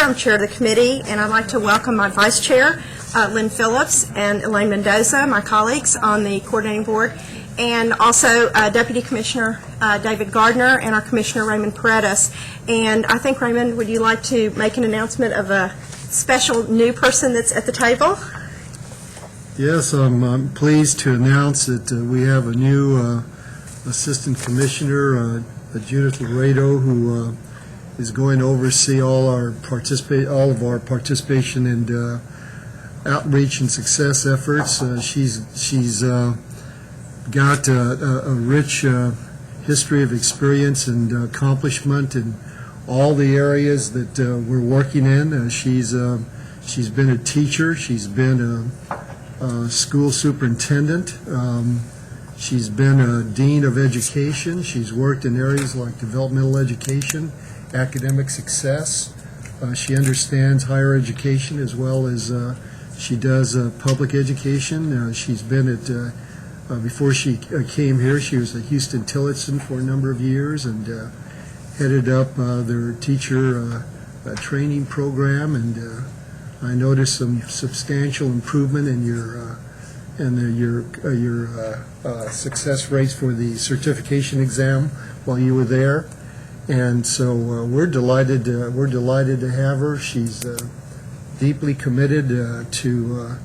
I'm chair of the committee, and I'd like to welcome my vice chair, Lynn Phillips, and Elaine Mendoza, my colleagues on the coordinating board, and also Deputy Commissioner David Gardner and our Commissioner Raymond Paredes. And I think, Raymond, would you like to make an announcement of a special new person that's at the table? Yes, I'm pleased to announce that we have a new Assistant Commissioner, Judith Laredo, who is going to oversee all of our participation and outreach and success efforts. She's got a rich history of experience and accomplishment in all the areas that we're working in. She's been a teacher. She's been a school superintendent. She's been a dean of education. She's worked in areas like developmental education, academic success. She understands higher education as well as she does public education. She's been at, before she came here, she was at Huston-Tillotson for a number of years and headed up their teacher training program. And I noticed some substantial improvement in your success rates for the certification exam while you were there, and so we're delighted to have her. She's deeply committed to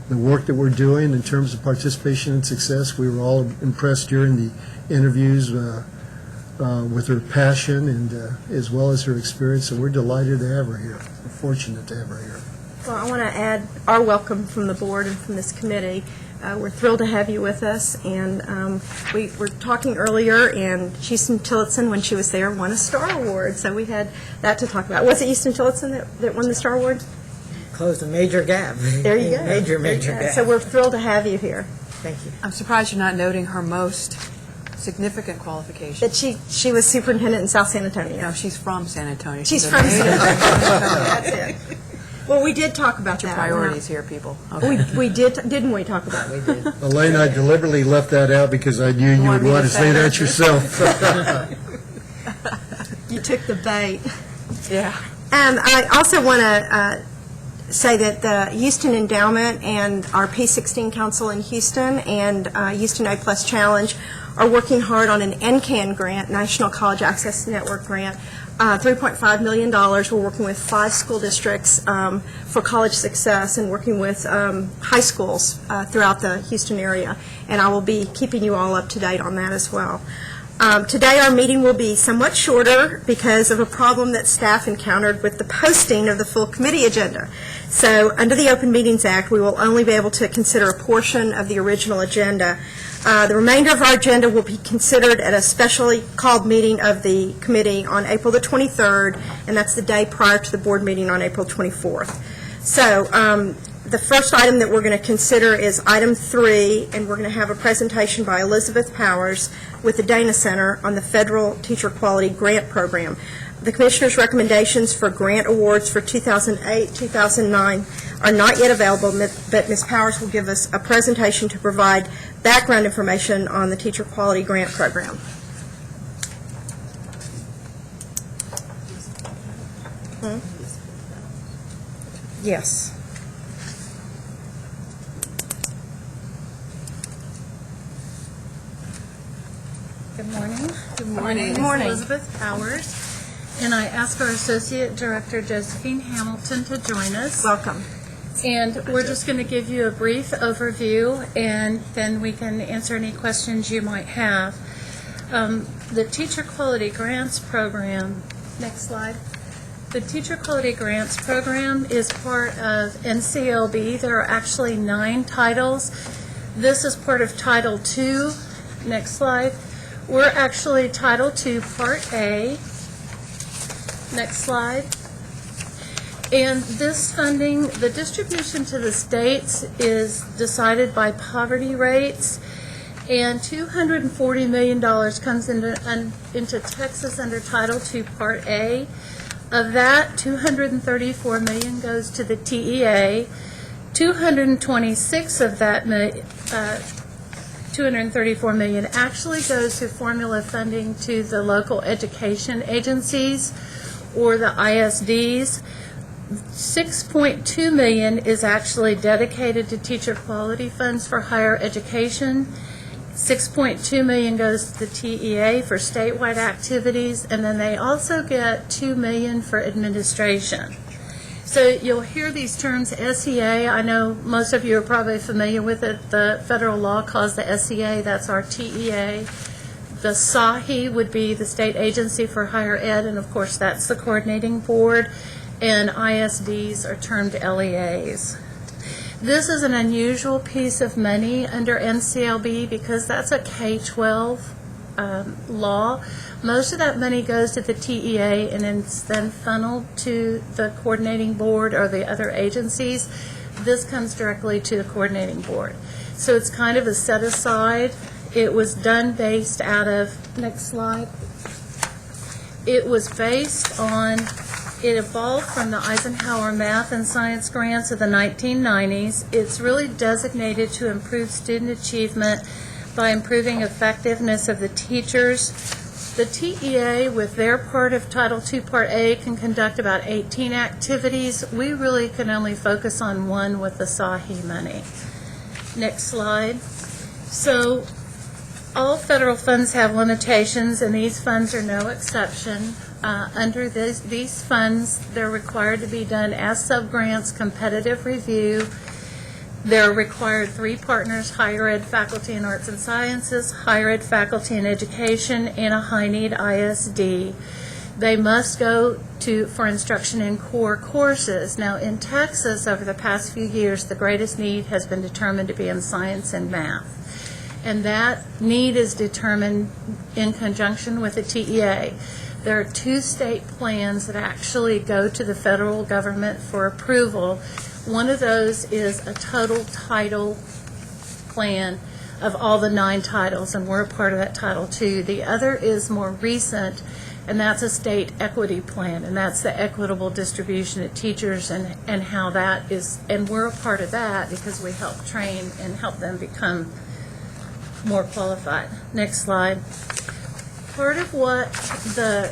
the work that we're doing in terms of participation and success. We were all impressed during the interviews with her passion and as well as her experience, so we're delighted to have her here. We're fortunate to have her here. Well, I want to add our welcome from the board and from this committee. We're thrilled to have you with us, and we were talking earlier, and Huston-Tillotson, when she was there, won a Star Award, so we had that to talk about. Was it Huston-Tillotson that won the Star Award? Closed a major gap. There you go. Major gap. So we're thrilled to have you here. Thank you. I'm surprised you're not noting her most significant qualification. That she was superintendent in South San Antonio. No, she's from San Antonio. She's from San Antonio. That's it. Well, we did talk about Your that. priorities here, people. Okay. We did, didn't we talk about it? We did. Elaine, I deliberately left that out because I knew you would want to say that yourself. You took the bait. Yeah. I also want to say that the Houston Endowment and our P16 Council in Houston and Houston A+ Challenge are working hard on an NCAN grant, National College Access Network grant, $3.5 million. We're working with 5 school districts for college success and working with high schools throughout the Houston area, and I will be keeping you all up to date on that as well. Today our meeting will be somewhat shorter because of a problem that staff encountered with the posting of the full committee agenda. So under the Open Meetings Act, we will only be able to consider a portion of the original agenda. The remainder of our agenda will be considered at a specially called meeting of the committee on April the 23rd, and that's the day prior to the board meeting on April 24th. So the first item that we're going to consider is item 3, and we're going to have a presentation by Elizabeth Powers with the Dana Center on the Federal Teacher Quality Grant Program. The Commissioner's recommendations for grant awards for 2008-2009 are not yet available, but Ms. Powers will give us a presentation to provide background information on the Teacher Quality Grant Program. Yes. Good morning. Good My morning. name Good morning. is Elizabeth Powers, and I ask our Associate Director, Josephine Hamilton, to join us. Welcome. And we're just going to give you a brief overview, and then we can answer any questions you might have. The Teacher Quality Grants Program, next slide. The Teacher Quality Grants Program is part of NCLB. There are actually 9 titles. This is part of Title II. Next slide. We're actually Title II, Part A. Next slide. And this funding, the distribution to the states is decided by poverty rates, and $240 million comes into Texas under Title II, Part A. Of that, $234 million goes to the TEA. 226 of that $234 million actually goes to formula funding to the local education agencies or the ISDs. 6.2 million is actually dedicated to teacher quality funds for higher education. 6.2 million goes to the TEA for statewide activities, and then they also get 2 million for administration. So you'll hear these terms, SEA. I know most of you are probably familiar with it. The federal law calls the SEA, that's our TEA. The SAHI would be the State Agency for Higher Ed, and of course that's the coordinating board, and ISDs are termed LEAs. This is an unusual piece of money under NCLB because that's a K-12 law. Most of that money goes to the TEA and it's then funneled to the coordinating board or the other agencies. This comes directly to the coordinating board. So it's kind of a set aside. It was done based out of, next slide. It was based on, it evolved from the Eisenhower Math and Science Grants of the 1990s. It's really designated to improve student achievement by improving effectiveness of the teachers. The TEA, with their part of Title II Part A, can conduct about 18 activities. We really can only focus on one with the SAHI money. Next slide. So all federal funds have limitations, and these funds are no exception. Under these funds, they're required to be done as subgrants, competitive review. They're required 3 partners: higher ed faculty in arts and sciences, higher ed faculty in education, and a high need ISD. They must go for instruction in core courses. Now in Texas, over the past few years, the greatest need has been determined to be in science and math. And that need is determined in conjunction with the TEA. There are 2 state plans that actually go to the federal government for approval. One of those is a total title plan of all the 9 titles, and we're a part of that Title II. The other is more recent, and that's a state equity plan, and that's the equitable distribution of teachers and how that is, and we're a part of that because we help train and help them become more qualified. Next slide. Part of what the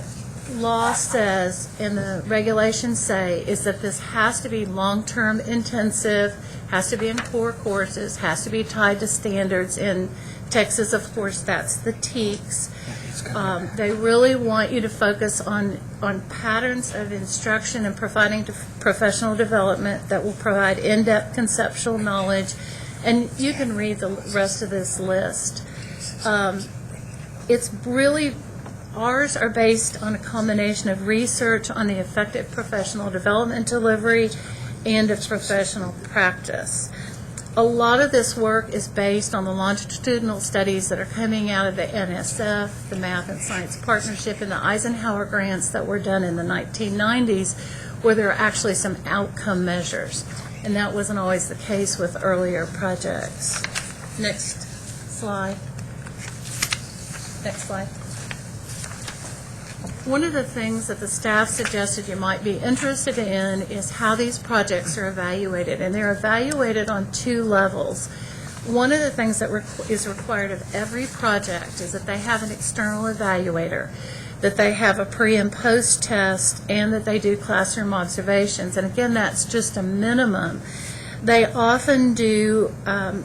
law says and the regulations say is that this has to be long-term intensive, has to be in core courses, has to be tied to standards. In Texas, of course, that's the TEKS. They really want you to focus on patterns of instruction and providing professional development that will provide in-depth conceptual knowledge. And you can read the rest of this list. It's really, ours are based on a combination of research on the effective professional development delivery and of professional practice. A lot of this work is based on the longitudinal studies that are coming out of the NSF, the Math and Science Partnership, and the Eisenhower grants that were done in the 1990s, where there are actually some outcome measures. And that wasn't always the case with earlier projects. Next slide. Next slide. One of the things that the staff suggested you might be interested in is how these projects are evaluated, and they're evaluated on 2 levels. One of the things that is required of every project is that they have an external evaluator, that they have a pre and post test, and that they do classroom observations. And again, that's just a minimum. They often do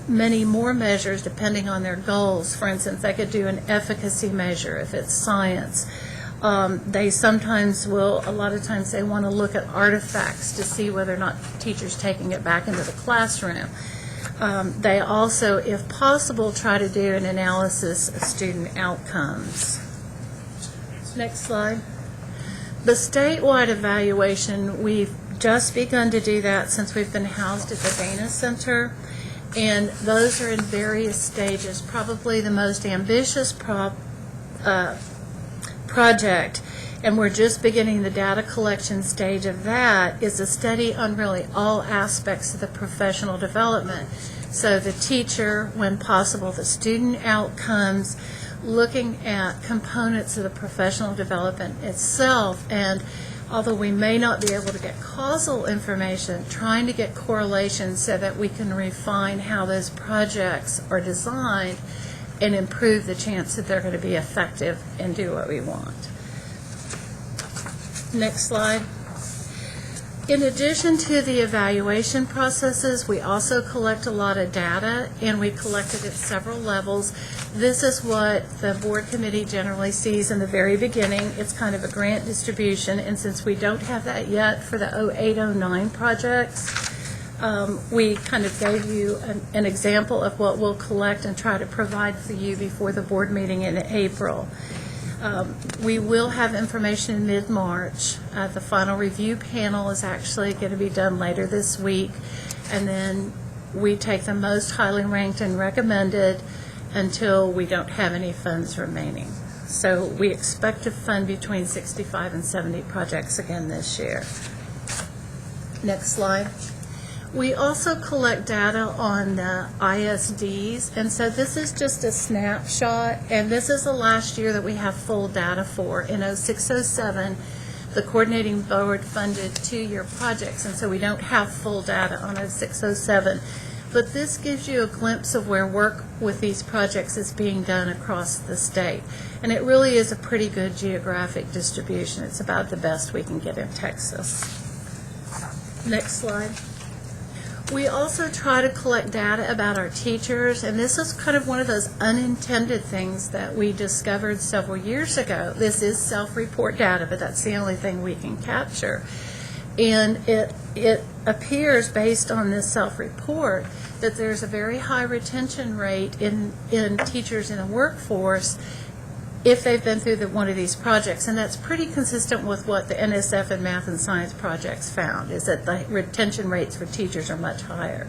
many more measures depending on their goals. For instance, they could do an efficacy measure if it's science. They sometimes will, a lot of times they want to look at artifacts to see whether or not teachers taking it back into the classroom. They also, if possible, try to do an analysis of student outcomes. Next slide. The statewide evaluation, we've just begun to do that since we've been housed at the Dana Center, and those are in various stages. Probably the most ambitious project, and we're just beginning the data collection stage of that, is a study on really all aspects of the professional development. So the teacher, when possible, the student outcomes, looking at components of the professional development itself, and although we may not be able to get causal information, trying to get correlations so that we can refine how those projects are designed and improve the chance that they're going to be effective and do what we want. Next slide. In addition to the evaluation processes, we also collect a lot of data, and we collect it at several levels. This is what the board committee generally sees in the very beginning. It's kind of a grant distribution, and since we don't have that yet for the 0809 projects, we kind of gave you an example of what we'll collect and try to provide for you before the board meeting in April. We will have information in mid-March. The final review panel is actually going to be done later this week, and then we take the most highly ranked and recommended until we don't have any funds remaining. So we expect to fund between 65 and 70 projects again this year. Next slide. We also collect data on the ISDs, and so this is just a snapshot, and this is the last year that we have full data for. In 06-07, the coordinating board funded 2-year projects, and so we don't have full data on 06-07. But this gives you a glimpse of where work with these projects is being done across the state. And it really is a pretty good geographic distribution. It's about the best we can get in Texas. Next slide. We also try to collect data about our teachers, and this is kind of one of those unintended things that we discovered several years ago. This is self-report data, but that's the only thing we can capture. And it appears, based on this self-report, that there's a very high retention rate in teachers in the workforce if they've been through one of these projects. And that's pretty consistent with what the NSF and math and science projects found, is that the retention rates for teachers are much higher.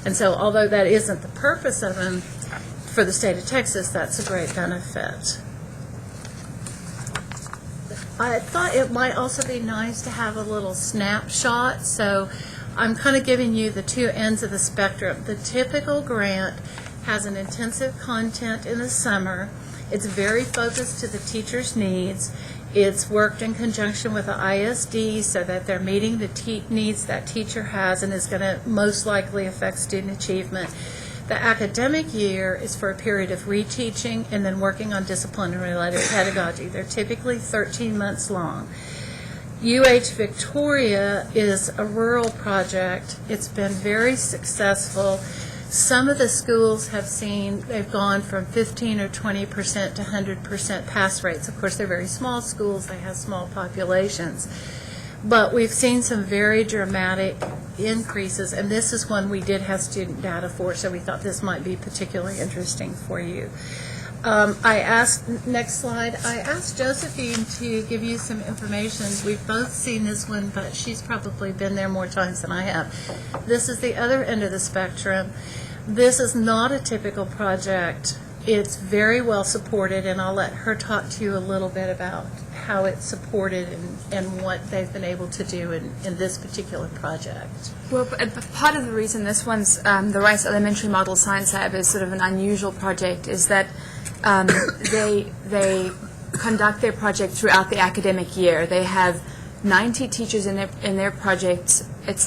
And so although that isn't the purpose of them for the state of Texas, that's a great benefit. I thought it might also be nice to have a little snapshot. So I'm kind of giving you the two ends of the spectrum. The typical grant has an intensive content in the summer. It's very focused to the teacher's needs. It's worked in conjunction with the ISD so that they're meeting the needs that teacher has, and is going to most likely affect student achievement. The academic year is for a period of reteaching and then working on discipline and related pedagogy. They're typically 13 months long. UH Victoria is a rural project. It's been very successful. Some of the schools have seen, they've gone from 15 or 20% to 100% pass rates. Of course, they're very small schools. They have small populations. But we've seen some very dramatic increases, and this is one we did have student data for, so we thought this might be particularly interesting for you. Next slide, I asked Josephine to give you some information. We've both seen this one, but she's probably been there more times than I have. This is the other end of the spectrum. This is not a typical project. It's very well supported, and I'll let her talk to you a little bit about how it's supported and what they've been able to do in this particular project. Well, part of the reason this one's, the Rice Elementary Model Science Lab, is sort of an unusual project is that they conduct their project throughout the academic year. They have 90 teachers in their project.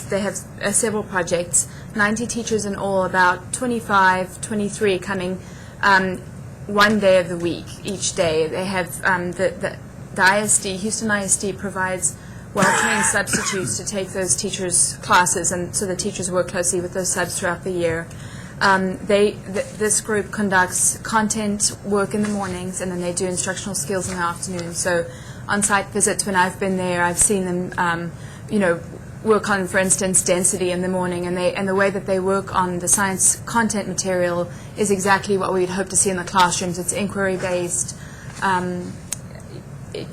They have several projects, 90 teachers in all, about 25, 23 coming one day of the week, each day. They have the ISD, Houston ISD, provides well-trained substitutes to take those teachers' classes, and so the teachers work closely with those subs throughout the year. This group conducts content work in the mornings, and then they do instructional skills in the afternoon. So on-site visits, when I've been there, I've seen them, work on, for instance, density in the morning, and the way that they work on the science content material is exactly what we'd hope to see in the classrooms. It's inquiry-based,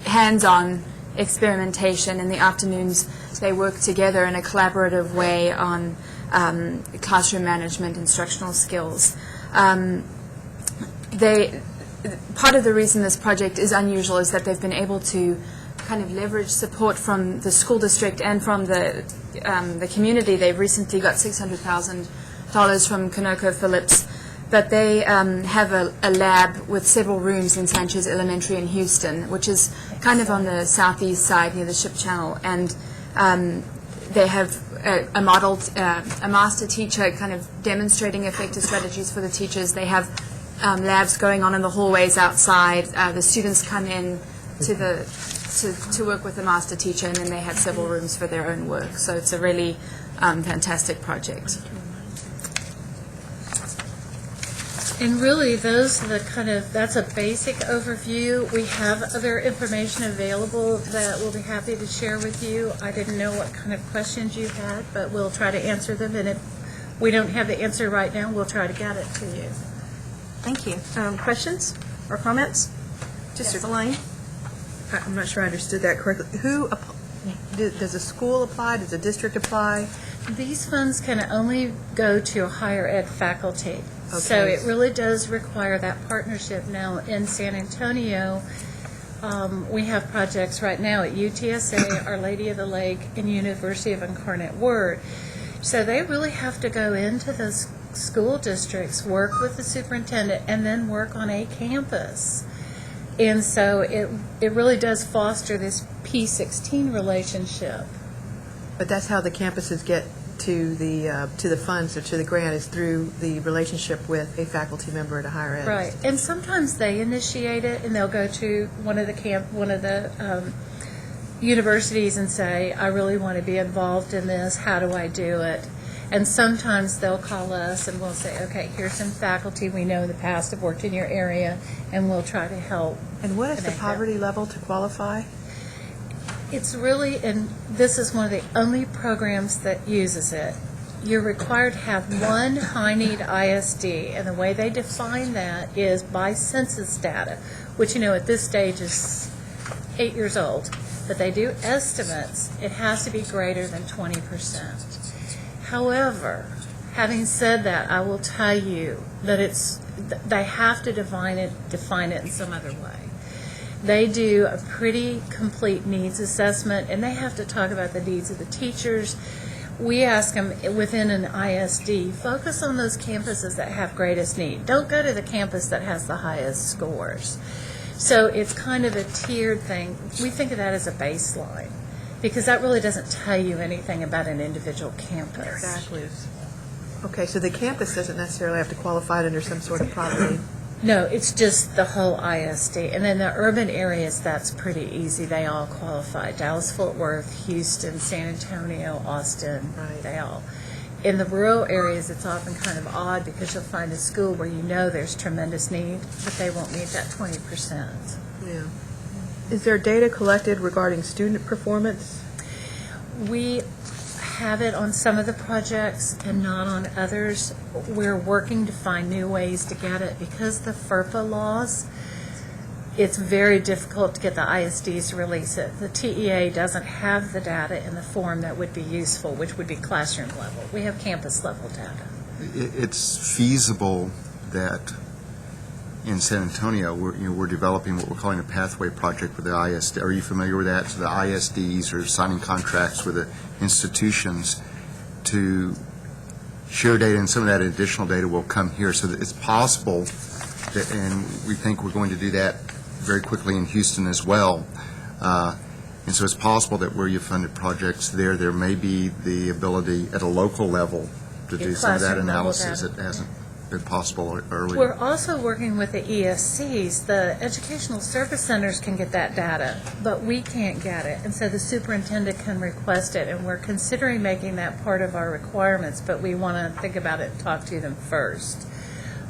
hands-on experimentation. In the afternoons, they work together in a collaborative way on classroom management, instructional skills. Part of the reason this project is unusual is that they've been able to kind of leverage support from the school district and from the community. They've recently got $600,000 from ConocoPhillips, but they have a lab with several rooms in Sanchez Elementary in Houston, which is kind of on the southeast side near the Ship Channel, and they have a master teacher kind of demonstrating effective strategies for the teachers. They have labs going on in the hallways outside. The students come in to the to work with a master teacher, and then they have several rooms for their own work. So it's a really fantastic project. And really, those are that's a basic overview. We have other information available that we'll be happy to share with you. I didn't know what kind of questions you had, but we'll try to answer them. And if we don't have the answer right now, we'll try to get it to you. Thank you. Questions or comments? Just Elaine? I'm not sure I understood that correctly. Does a school apply? Does a district apply? These funds can only go to higher ed faculty. So Okay. it really does require that partnership. Now, in San Antonio, we have projects right now at UTSA, Our Lady of the Lake, and University of Incarnate Word. So they really have to go into those school districts, work with the superintendent, and then work on a campus. And so it really does foster this P16 relationship. But that's how the campuses get to the funds or to the grant, is through the relationship with a faculty member at a higher ed. Right, and sometimes they initiate it, and they'll go to one of the universities and say, I really want to be involved in this, how do I do it? And sometimes they'll call us and we'll say, okay, here's some faculty we know in the past have worked in your area, and we'll try to help. And what is the connect them. poverty level to qualify? It's really, and this is one of the only programs that uses it, you're required to have one high-need ISD, and the way they define that is by census data, which, at this stage is 8 years old, but they do estimates. It has to be greater than 20%. However, having said that, I will tell you that they have to define it in some other way. They do a pretty complete needs assessment, and they have to talk about the needs of the teachers. We ask them within an ISD, focus on those campuses that have greatest need. Don't go to the campus that has the highest scores. So it's kind of a tiered thing. We think of that as a baseline, because that really doesn't tell you anything about an individual campus. Exactly. Okay, so the campus doesn't necessarily have to qualify under some sort of poverty. No, it's just the whole ISD. And then the urban areas, that's pretty easy. They all qualify. Dallas-Fort Worth, Houston, San Antonio, Austin, Right. they all. In the rural areas, it's often kind of odd because you'll find a school where there's tremendous need, but they won't meet that 20%. Yeah. Is there data collected regarding student performance? We have it on some of the projects and not on others. We're working to find new ways to get it. Because the FERPA laws, it's very difficult to get the ISDs to release it. The TEA doesn't have the data in the form that would be useful, which would be classroom level. We have campus level data. It's feasible that in San Antonio, we're developing what we're calling a pathway project with the ISD. Are you familiar with that? So the ISDs are signing contracts with the institutions to share data, and some of that additional data will come here. So that it's possible that, and we think we're going to do that very quickly in Houston as well. And so it's possible that where you funded projects there may be the ability at a local level to Get do some of that classroom level analysis data. that hasn't been possible earlier. We're also working with the ESCs. The educational service centers can get that data, but we can't get it. And so the superintendent can request it, and we're considering making that part of our requirements, but we want to think about it and talk to them first.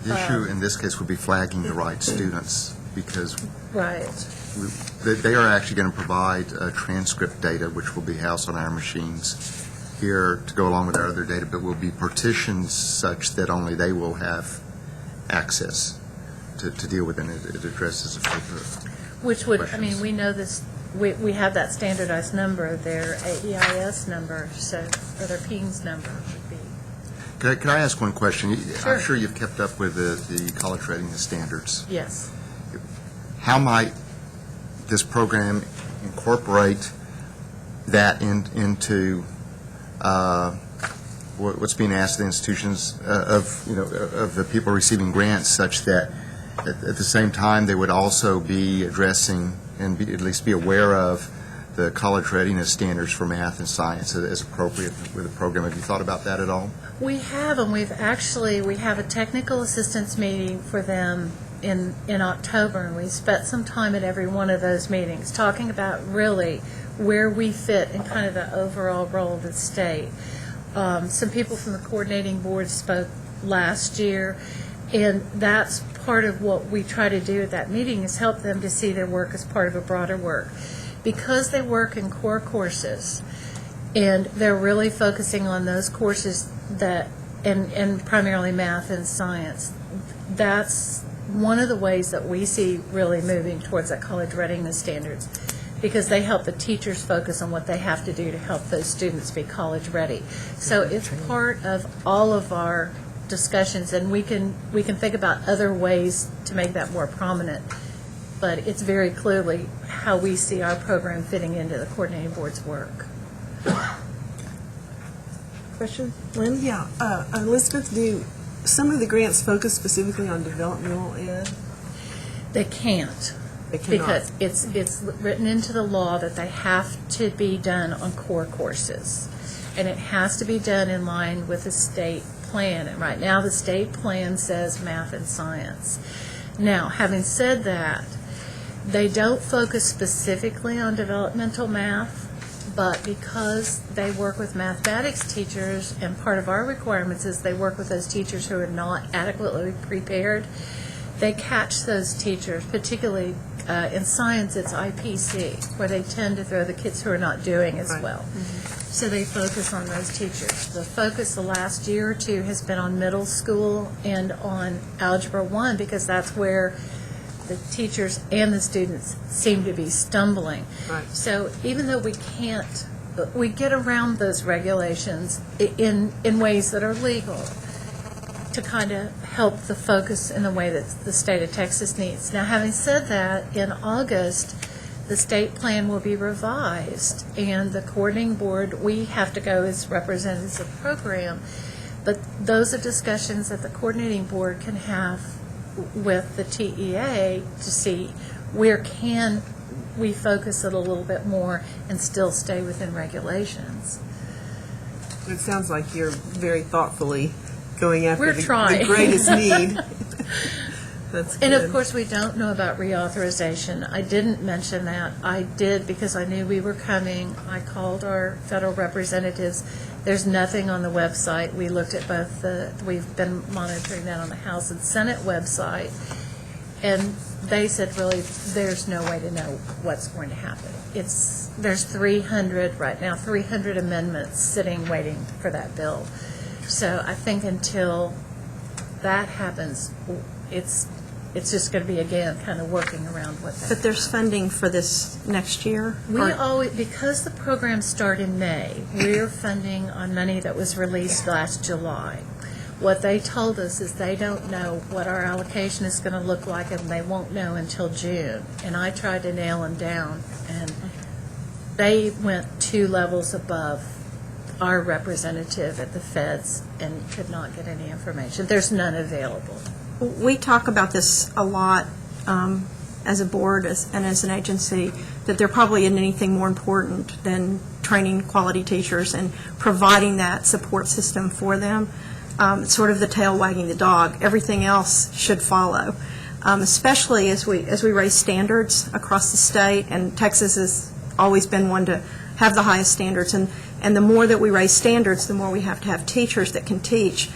The issue in this case would be flagging the right students, because Right. they are actually going to provide transcript data, which will be housed on our machines here to go along with our other data, but will be partitioned such that only they will have access to deal with, and it addresses a few Which would, questions. we know this, we have that standardized number, their AEIS number, so, or their PINGS number would be. Can I ask one question? Sure. I'm sure you've kept up with the college readiness standards. Yes. How might this program incorporate that into what's being asked of the institutions of the people receiving grants, such that at the same time they would also be addressing and at least be aware of the college readiness standards for math and science as appropriate with the program? Have you thought about that at all? We have, and we have a technical assistance meeting for them in October, and we spent some time at every one of those meetings talking about really where we fit in kind of the overall role of the state. Some people from the coordinating board spoke last year, and that's part of what we try to do at that meeting is help them to see their work as part of a broader work. Because they work in core courses, and they're really focusing on those courses that, and primarily math and science, that's one of the ways that we see really moving towards that college readiness standards, because they help the teachers focus on what they have to do to help those students be college ready. So it's part of all of our discussions, and we can think about other ways to make that more prominent, but it's very clearly how we see our program fitting into the coordinating board's work. Question, Lynn? Yeah, Elizabeth, do some of the grants focus specifically on developmental ed? They can't. They cannot. Because it's written into the law that they have to be done on core courses. And it has to be done in line with the state plan. And right now, the state plan says math and science. Now, having said that, they don't focus specifically on developmental math, but because they work with mathematics teachers, and part of our requirements is they work with those teachers who are not adequately prepared, they catch those teachers, particularly in science, it's IPC, where they tend to throw the kids who are not doing as Right. well. So they focus on those teachers. The focus the last year or two has been on middle school and on Algebra 1, because that's where the teachers and the students seem to be stumbling. Right. So even though we can't, we get around those regulations in ways that are legal to kind of help the focus in the way that the state of Texas needs. Now, having said that, in August, the state plan will be revised, and the coordinating board, we have to go as representatives of the program, but those are discussions that the coordinating board can have with the TEA to see where can we focus it a little bit more and still stay within regulations. It sounds like you're very thoughtfully going after We're the trying. greatest need. That's good. And of course, we don't know about reauthorization. I didn't mention that. I did because I knew we were coming. I called our federal representatives. There's nothing on the website. We looked at both we've been monitoring that on the House and Senate website, and they said really there's no way to know what's going to happen. There's 300 right now, 300 amendments sitting waiting for that bill. So I think until that happens, it's just going to be, again, kind of working around what that. But there's funding for this next year? We Or- always, because the programs start in May, we're funding on money that was released last July. What they told us is they don't know what our allocation is going to look like, and they won't know until June. And I tried to nail them down, and they went 2 levels above our representative at the feds and could not get any information. There's none available. We talk about this a lot as a board and as an agency, that there probably isn't anything more important than training quality teachers and providing that support system for them. It's sort of the tail wagging the dog. Everything else should follow, especially as we raise standards across the state, and Texas has always been one to have the highest standards, and the more that we raise standards, the more we have to have teachers that can teach.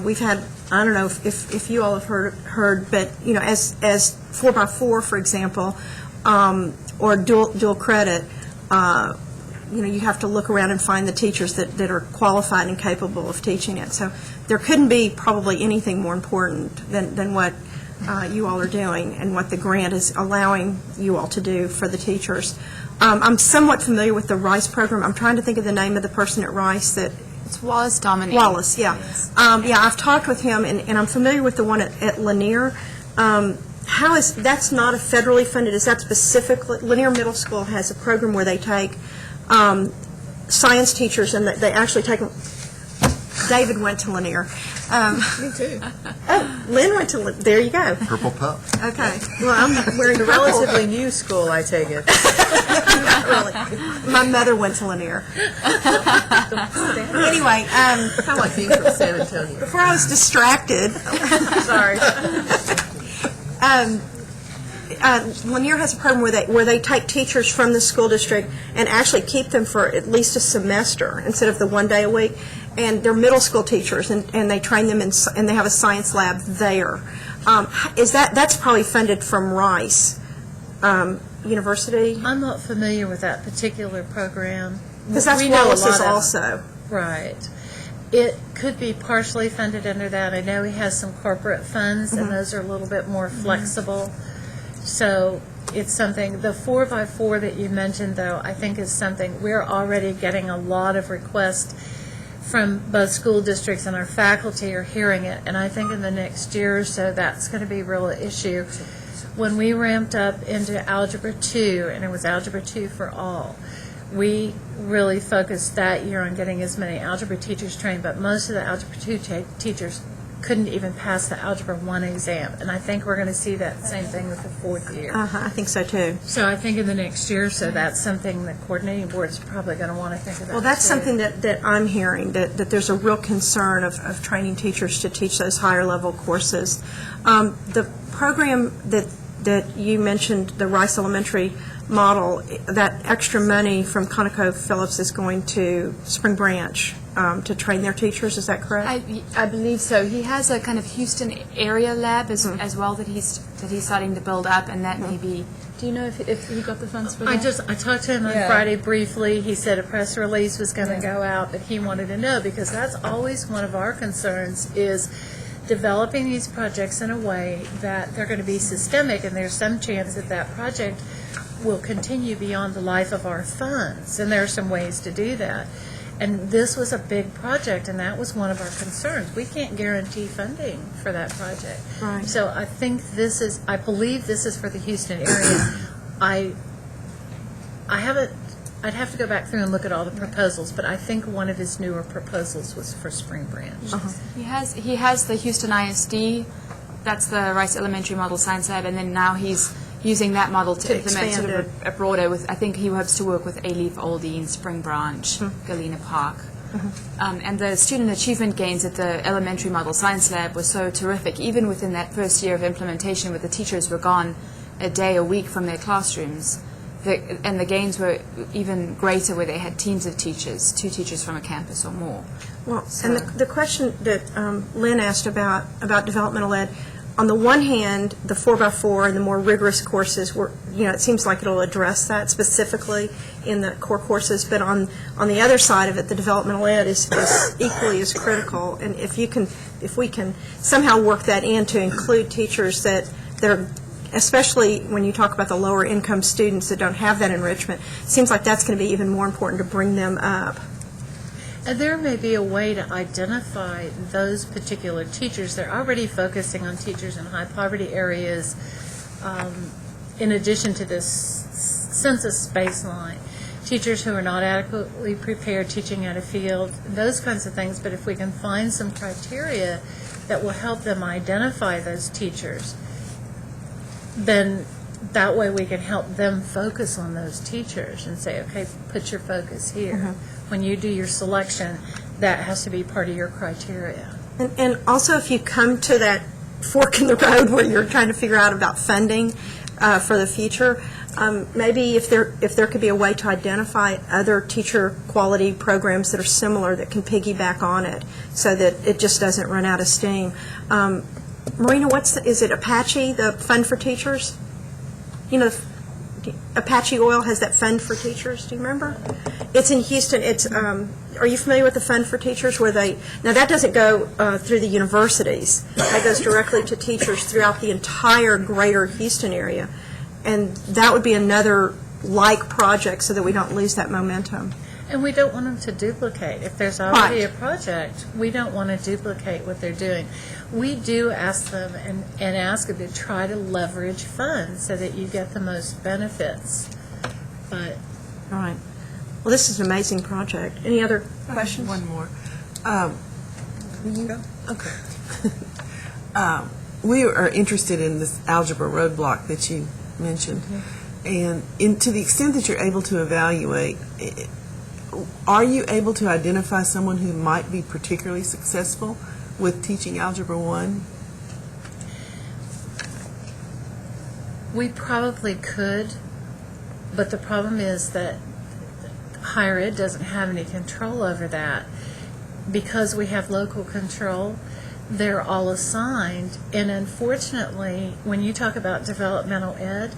We've had, I don't know if you all have heard, but, you know, as 4x4, for example, or dual credit, you know, you have to look around and find the teachers that are qualified and capable of teaching it. So there couldn't be probably anything more important than what you all are doing and what the grant is allowing you all to do for the teachers. I'm somewhat familiar with the Rice program. I'm trying to think of the name of the person at Rice that... It's Wallace Dominique. Wallace, yeah. Yeah, I've talked with him, and I'm familiar with the one at Lanier. That's not a federally funded, is that specifically, Lanier Middle School has a program where they take science teachers, and they actually take them. David went to Lanier. Me too. Oh, Lynn went to, there you go. Purple Pup. Okay. Well, I'm wearing The purple. relatively new school, I take it. Not really. My mother went to Lanier. Anyway, Kind of like being from San Antonio. before I was distracted, Sorry. Lanier has a program where they take teachers from the school district and actually keep them for at least a semester instead of the one day a week. And they're middle school teachers, and they train them, and they have a science lab there. That's probably funded from Rice University? I'm not familiar with that particular program. Because that's We know a Wallace's lot of- also. Right. It could be partially funded under that. I know he has some corporate funds, and those are a little bit more flexible. So it's something, the 4x4 that you mentioned, though, I think is something, we're already getting a lot of requests from both school districts, and our faculty are hearing it. And I think in the next year or so, that's going to be a real issue. When we ramped up into Algebra 2, and it was Algebra 2 for all, we really focused that year on getting as many algebra teachers trained, but most of the Algebra 2 teachers couldn't even pass the Algebra 1 exam. And I think we're going to see that same thing with the fourth year. I think so, too. So I think in the next year or so, that's something the coordinating board's probably going to want to think about. Well, that's too. something that I'm hearing, that there's a real concern of training teachers to teach those higher-level courses. The program that you mentioned, the Rice Elementary model, that extra money from ConocoPhillips is going to Spring Branch to train their teachers, is that correct? I believe so. He has a kind of Houston area lab as well that he's starting to build up, and that may be. Do you know if he got the funds for that? I talked to him on Friday briefly. He said a press release was going to go out, but he wanted to know, because that's always one of our concerns, is developing these projects in a way that they're going to be systemic, and there's some chance that that project will continue beyond the life of our funds, and there are some ways to do that. And this was a big project, and that was one of our concerns. We can't guarantee funding for that project. Right. So I think I believe this is for the Houston area. I haven't, I'd have to go back through and look at all the proposals, but I think one of his newer proposals was for Spring Branch. He has the Houston ISD. That's the Rice Elementary Model Science Lab, and then now he's using that model to implement sort expand of a broader. With I think he hopes to work with A-Leaf, Aldine, Spring Branch, Galena Park. And the student achievement gains at the Elementary Model Science Lab were so terrific. Even within that first year of implementation, where the teachers were gone a day a week from their classrooms, and the gains were even greater where they had teams of teachers, 2 teachers from a campus or more. Well, and the question that Lynn asked about developmental ed, on the one hand, the 4x4 and the more rigorous courses were, it seems like it'll address that specifically in the core courses, but on the other side of it, the developmental ed is equally as critical. And if we can somehow work that in to include teachers that are, especially when you talk about the lower income students that don't have that enrichment, it seems like that's going to be even more important to bring them up. And there may be a way to identify those particular teachers. They're already focusing on teachers in high poverty areas, in addition to this census baseline. Teachers who are not adequately prepared teaching out of field, those kinds of things. But if we can find some criteria that will help them identify those teachers, then that way we can help them focus on those teachers and say, okay, put your focus here. When you do your selection, that has to be part of your criteria. And also, if you come to that fork in the road where you're trying to figure out about funding for the future, maybe if there could be a way to identify other teacher quality programs that are similar that can piggyback on it so that it just doesn't run out of steam. Marina, is it Apache, the Fund for Teachers? Apache Oil has that Fund for Teachers. Do you remember? It's in Houston. Are you familiar with the Fund for Teachers? Now that doesn't go through the universities. That goes directly to teachers throughout the entire greater Houston area. And that would be another like project so that we don't lose that momentum. And we don't want them to duplicate. If there's already a project, we don't want to duplicate what they're doing. We do ask them and ask them to try to leverage funds so that you get the most benefits. But All right. Well, this is an amazing project. Any other questions? One more. Okay. We are interested in this algebra roadblock that you mentioned. And to the extent that you're able to evaluate, are you able to identify someone who might be particularly successful with teaching Algebra 1? We probably could, but the problem is that higher ed doesn't have any control over that. Because we have local control, they're all assigned, and unfortunately, when you talk about developmental ed,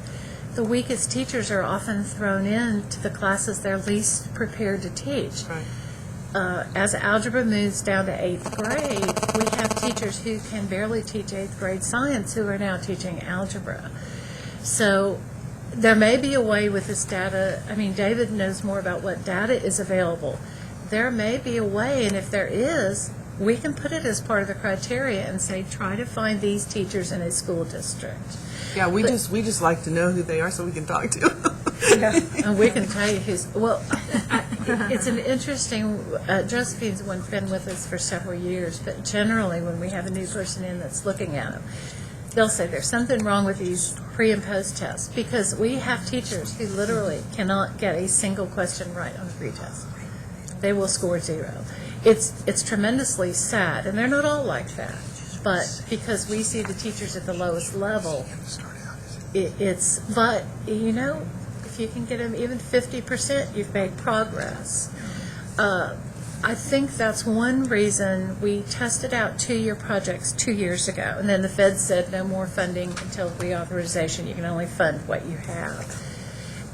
the weakest teachers are often thrown into the classes they're least prepared to teach. Right. As algebra moves down to 8th grade, we have teachers who can barely teach 8th grade science who are now teaching algebra. So there may be a way with this data, I mean, David knows more about what data is available. There may be a way, and if there is, we can put it as part of the criteria and say, try to find these teachers in a school district. Yeah, we just like to know who they are so we can talk to them. And we can tell you who's, well, it's an interesting, Josephine's been with us for several years, but generally when we have a new person in that's looking at them, they'll say there's something wrong with these pre and post tests, because we have teachers who literally cannot get a single question right on the pre-test. They will score 0. It's tremendously sad, and they're not all like that. But because we see the teachers at the lowest level, but, you know, if you can get them even 50%, you've made progress. I think that's one reason we tested out 2-year projects 2 years ago, and then the Fed said no more funding until reauthorization. You can only fund what you have.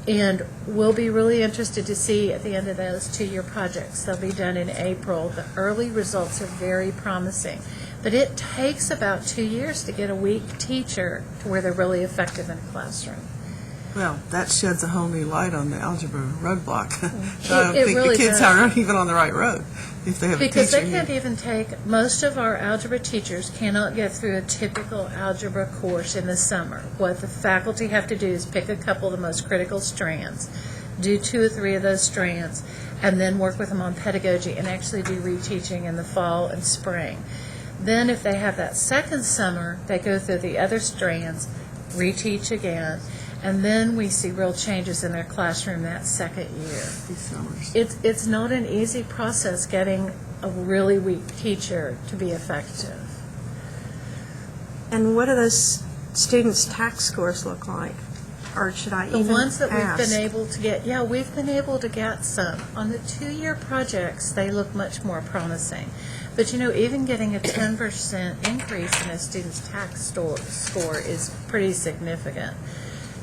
And we'll be really interested to see at the end of those 2-year projects. They'll be done in April. The early results are very promising. But it takes about 2 years to get a weak teacher to where they're really effective in a classroom. Well, that sheds a whole new light on the algebra roadblock. I don't It think really the kids does. aren't even on the right road if they have Because a they teacher. can't even take, most of our algebra teachers cannot get through a typical algebra course in the summer. What the faculty have to do is pick a couple of the most critical strands, do 2 or 3 of those strands, and then work with them on pedagogy and actually do reteaching in the fall and spring. Then if they have that second summer, they go through the other strands, reteach again, and then we see real changes in their classroom that second year. These summers. It's not an easy process getting a really weak teacher to be effective. And what do those students' tax scores look like? Or should I The even ones that we've ask? been able to get, we've been able to get some. On the 2-year projects, they look much more promising. But, you know, even getting a 10% increase in a student's tax score is pretty significant.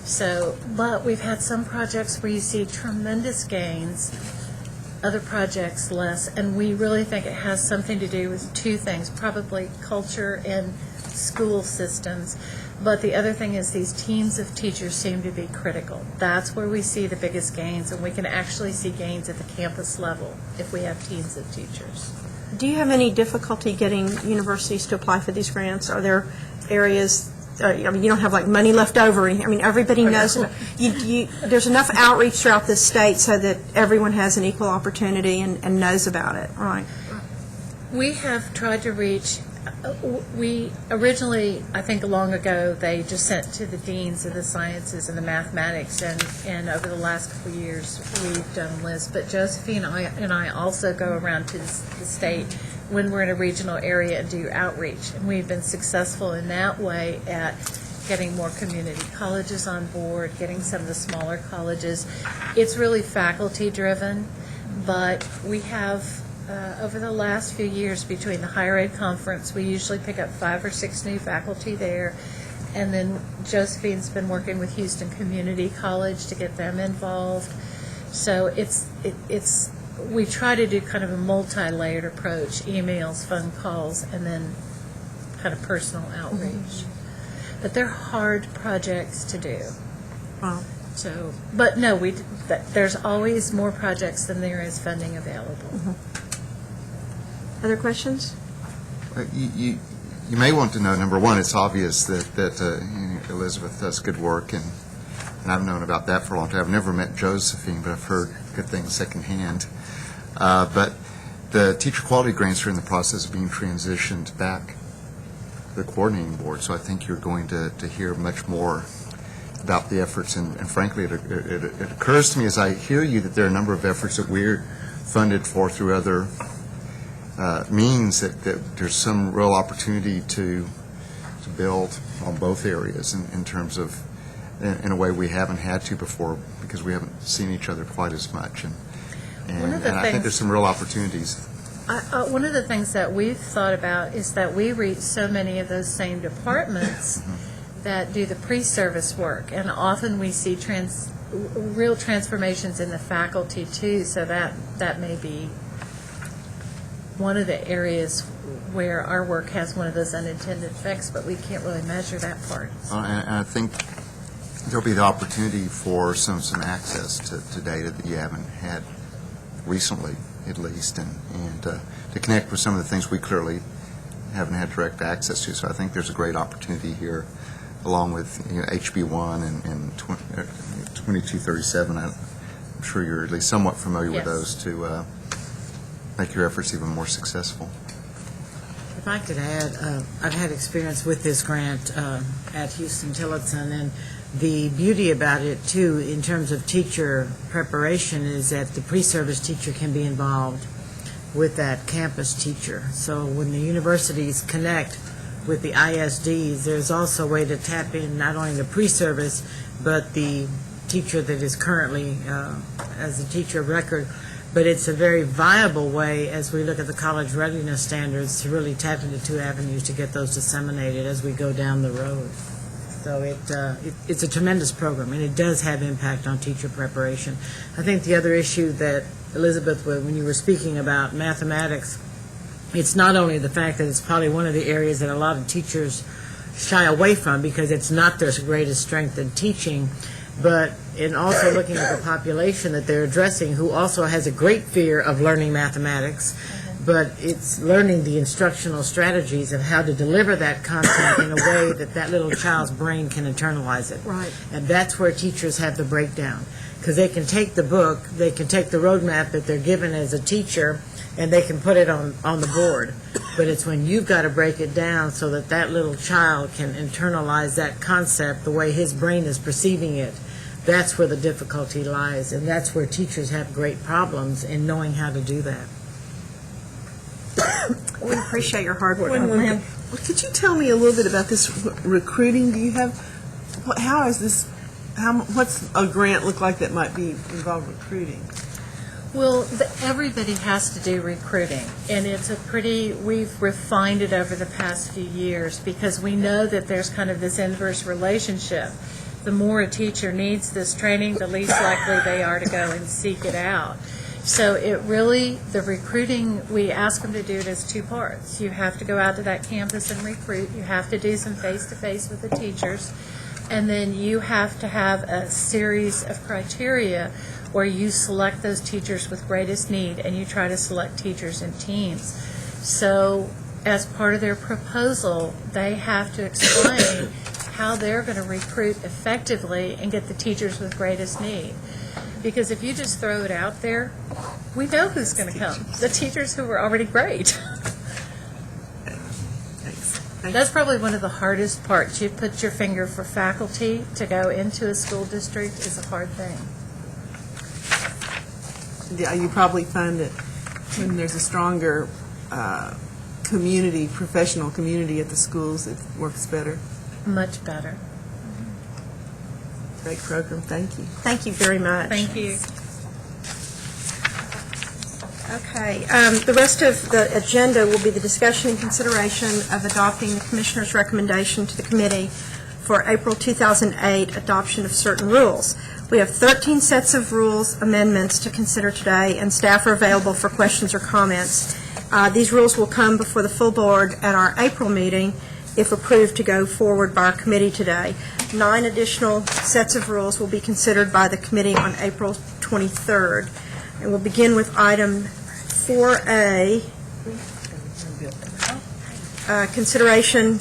So, but we've had some projects where you see tremendous gains, other projects less, and we really think it has something to do with 2 things, probably culture and school systems. But the other thing is these teams of teachers seem to be critical. That's where we see the biggest gains, and we can actually see gains at the campus level if we have teams of teachers. Do you have any difficulty getting universities to apply for these grants? Are there areas, I mean, you don't have like money left over? I mean, everybody knows, there's enough outreach throughout the state so that everyone has an equal opportunity and knows about it, right? We have tried to reach, we originally, I think long ago, they just sent to the deans of the sciences and the mathematics, and over the last couple of years, we've done lists. But Josephine and I also go around to the state when we're in a regional area and do outreach. And we've been successful in that way at getting more community colleges on board, getting some of the smaller colleges. It's really faculty-driven, but we have over the last few years between the higher ed conference, we usually pick up 5 or 6 new faculty there. And then Josephine's been working with Houston Community College to get them involved. So we try to do kind of a multi-layered approach, emails, phone calls, and then kind of personal outreach. But they're hard projects to do. Wow. So, but no, there's always more projects than there is funding available. Other questions? You may want to know, number one, it's obvious that Elizabeth does good work, and I've known about that for a long time. I've never met Josephine, but I've heard good things secondhand. But the teacher quality grants are in the process of being transitioned back to the coordinating board, so I think you're going to hear much more about the efforts, and frankly, it occurs to me as I hear you that there are a number of efforts that we're funded for through other means that there's some real opportunity to build on both areas in terms of in a way we haven't had to before because we haven't seen each other quite as much. And One of the I think things- there's some real opportunities. One of the things that we've thought about is that we reach so many of those same departments that do the pre-service work, and often we see real transformations in the faculty too, so that may be one of the areas where our work has one of those unintended effects, but we can't really measure that part. And I think there'll be the opportunity for some access to data that you haven't had recently, at least, and to connect with some of the things we clearly haven't had direct access to. So I think there's a great opportunity here, along with HB1 and 2237. I'm sure you're at least somewhat familiar with Yes. those to make your efforts even more successful. If I could add, I've had experience with this grant at Houston-Tillotson, and the beauty about it, too, in terms of teacher preparation, is that the pre-service teacher can be involved with that campus teacher. So when the universities connect with the ISDs, there's also a way to tap in not only the pre-service, but the teacher that is currently as a teacher of record. But it's a very viable way, as we look at the college readiness standards, to really tap into two avenues to get those disseminated as we go down the road. So it's a tremendous program, and it does have impact on teacher preparation. I think the other issue that, Elizabeth, when you were speaking about mathematics, it's not only the fact that it's probably one of the areas that a lot of teachers shy away from because it's not their greatest strength in teaching, but in also looking at the population that they're addressing, who also has a great fear of learning mathematics, but it's learning the instructional strategies of how to deliver that content in a way that that little child's brain can internalize it. Right. And that's where teachers have the breakdown, because they can take the book, they can take the roadmap that they're given as a teacher, and they can put it on the board. But it's when you've got to break it down so that that little child can internalize that concept the way his brain is perceiving it. That's where the difficulty lies, and that's where teachers have great problems in knowing how to do that. We appreciate your hard work. Well, could you tell me a little bit about this recruiting? Do you have, how is this, what's a grant look like that might be involved recruiting? Well, everybody has to do recruiting, and we've refined it over the past few years because we know that there's kind of this inverse relationship. The more a teacher needs this training, the least likely they are to go and seek it out. So the recruiting, we ask them to do it as two parts. You have to go out to that campus and recruit. You have to do some face-to-face with the teachers. And then you have to have a series of criteria where you select those teachers with greatest need, and you try to select teachers in teams. So as part of their proposal, they have to explain how they're going to recruit effectively and get the teachers with greatest need. Because if you just throw it out there, we know who's going to come. The teachers who are already great. Thanks. That's probably one of the hardest parts. You put your finger for faculty to go into a school district is a hard thing. Yeah, you probably find that when there's a stronger professional community at the schools, it works better. Much better. Great program, thank you. Thank you very much. Thank you. Okay, the rest of the agenda will be the discussion and consideration of adopting the Commissioner's recommendation to the committee for April 2008 adoption of certain rules. We have 13 sets of rules amendments to consider today, and staff are available for questions or comments. These rules will come before the full board at our April meeting, if approved to go forward by our committee today. 9 additional sets of rules will be considered by the committee on April 23rd. And we'll begin with item 4A, consideration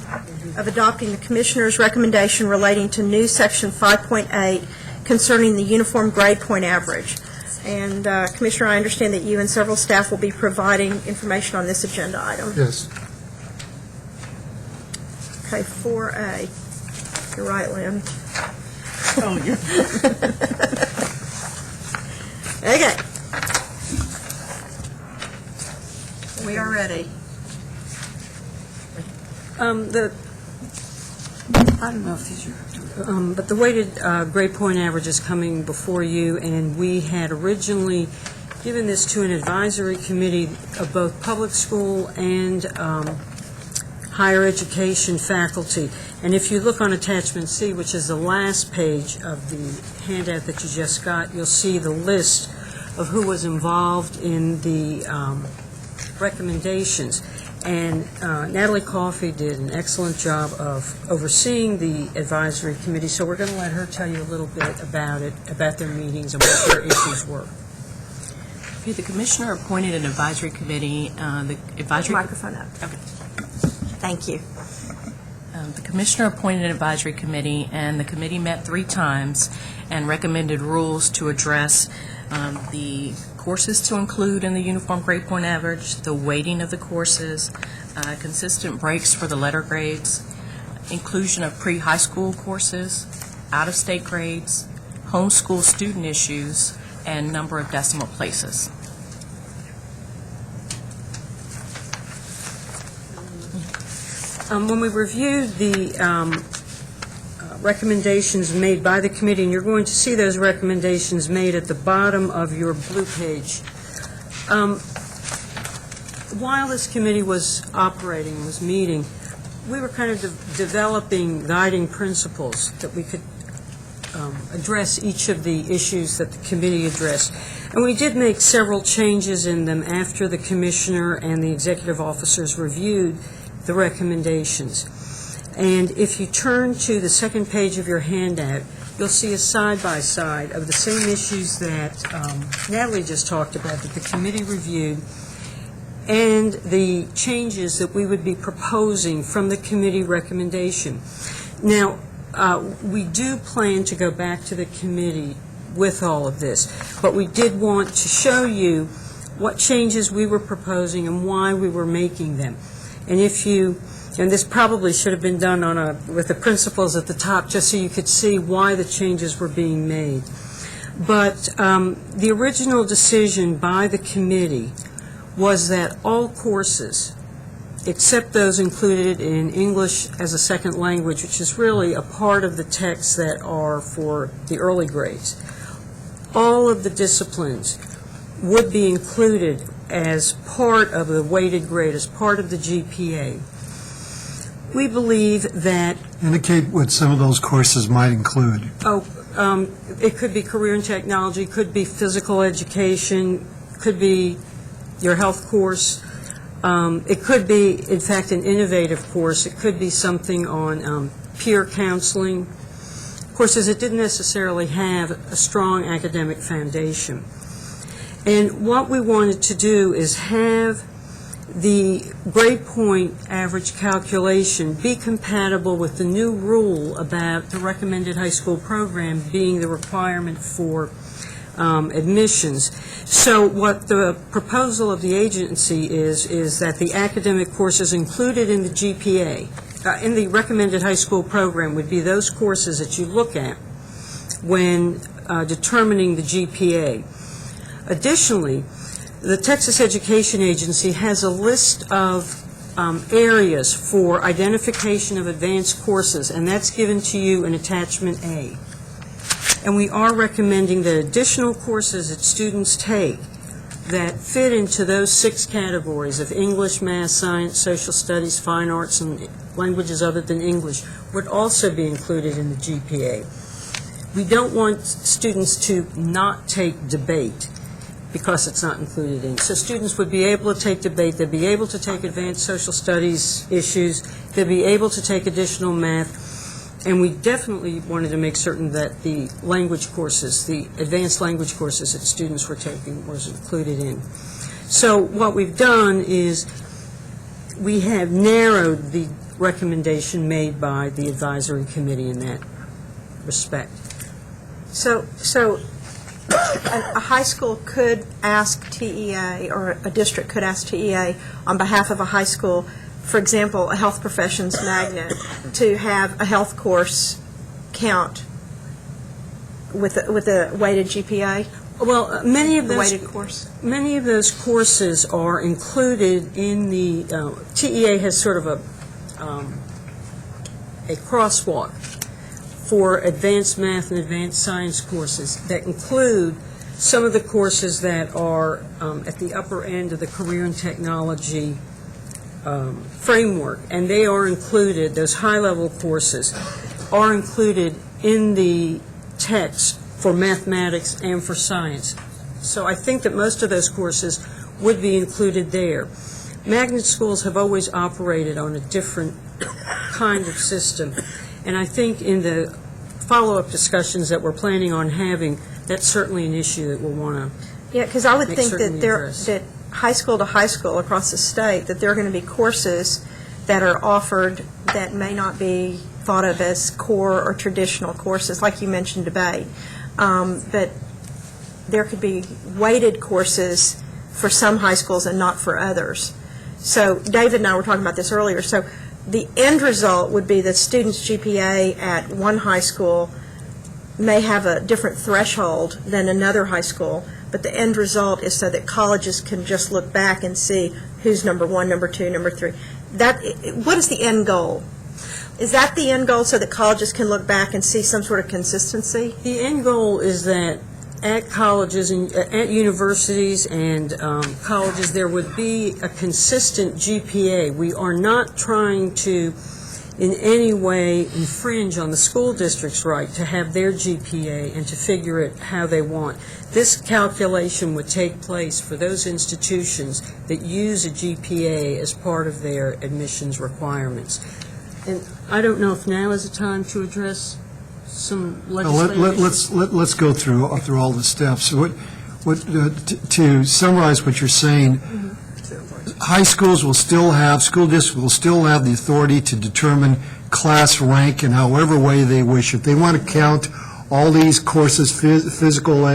of adopting the Commissioner's recommendation relating to new Section 5.8 concerning the uniform grade point average. And Commissioner, I understand that you and several staff will be providing information on this agenda item. Yes. Okay, 4A. You're right, Lynn. Oh, yeah. Okay. We are ready. I don't know if these are But the weighted grade point average is coming before you, and we had originally given this to an advisory committee of both public school and higher education faculty. And if you look on attachment C, which is the last page of the handout that you just got, you'll see the list of who was involved in the recommendations. And Natalie Coffey did an excellent job of overseeing the advisory committee, so we're going to let her tell you a little bit about it, about their meetings and what their issues were. Okay, the commissioner appointed an advisory committee. The advisory Microphone up. Okay. Thank you. The commissioner appointed an advisory committee, and the committee met 3 times and recommended rules to address the courses to include in the uniform grade point average, the weighting of the courses, consistent breaks for the letter grades, inclusion of pre-high school courses, out-of-state grades, homeschool student issues, and number of decimal places. When we reviewed the recommendations made by the committee, and you're going to see those recommendations made at the bottom of your blue page, while this committee was operating, was meeting, we were kind of developing guiding principles that we could address each of the issues that the committee addressed. And we did make several changes in them after the commissioner and the executive officers reviewed the recommendations. And if you turn to the second page of your handout, you'll see a side-by-side of the same issues that Natalie just talked about, that the committee reviewed, and the changes that we would be proposing from the committee recommendation. Now, we do plan to go back to the committee with all of this, but we did want to show you what changes we were proposing and why we were making them. And if you, and this probably should have been done with the principles at the top, just so you could see why the changes were being made. But the original decision by the committee was that all courses, except those included in English as a second language, which is really a part of the text that are for the early grades, all of the disciplines would be included as part of the weighted grade, as part of the GPA. We believe that... Indicate what some of those courses might include. It could be career and technology, could be physical education, could be your health course. It could be, in fact, an innovative course. It could be something on peer counseling, courses that didn't necessarily have a strong academic foundation. And what we wanted to do is have the grade point average calculation be compatible with the new rule about the recommended high school program being the requirement for admissions. So what the proposal of the agency is that the academic courses included in the GPA, in the recommended high school program, would be those courses that you look at when determining the GPA. Additionally, the Texas Education Agency has a list of areas for identification of advanced courses, and that's given to you in Attachment A. And we are recommending that additional courses that students take that fit into those 6 categories of English, math, science, social studies, fine arts, and languages other than English would also be included in the GPA. We don't want students to not take debate because it's not included in. So students would be able to take debate, they'd be able to take advanced social studies issues, they'd be able to take additional math, and we definitely wanted to make certain that the language courses, the advanced language courses that students were taking was included in. So what we've done is we have narrowed the recommendation made by the advisory committee in that respect. So a high school could ask TEA, or a district could ask TEA on behalf of a high school, for example, a health professions magnet, to have a health course count with a weighted GPA? Well, many of The those weighted course? Many of those courses are included in the, TEA has sort of a crosswalk for advanced math and advanced science courses that include some of the courses that are at the upper end of the career and technology framework, and they are included, those high-level courses are included in the text for mathematics and for science. So I think that most of those courses would be included there. Magnet schools have always operated on a different kind of system, and I think in the follow-up discussions that we're planning on having, that's certainly an issue that we'll want to Yeah, because I would Make think certain that we address. that high school to high school across the state, that there are going to be courses that are offered that may not be thought of as core or traditional courses, like you mentioned, debate. But there could be weighted courses for some high schools and not for others. So David and I were talking about this earlier. So the end result would be that students' GPA at one high school may have a different threshold than another high school, but the end result is so that colleges can just look back and see who's number one, number two, number three. What is the end goal? Is that the end goal, so that colleges can look back and see some sort of consistency? The end goal is that at colleges and at universities and colleges, there would be a consistent GPA. We are not trying to in any way infringe on the school district's right to have their GPA and to figure it how they want. This calculation would take place for those institutions that use a GPA as part of their admissions requirements. And I don't know if now is the time to address some legislative issues. Let's go through all the steps. To summarize what you're saying, high schools will still have, school districts will still have the authority to determine class rank in however way they wish. If they want to count all these courses, physical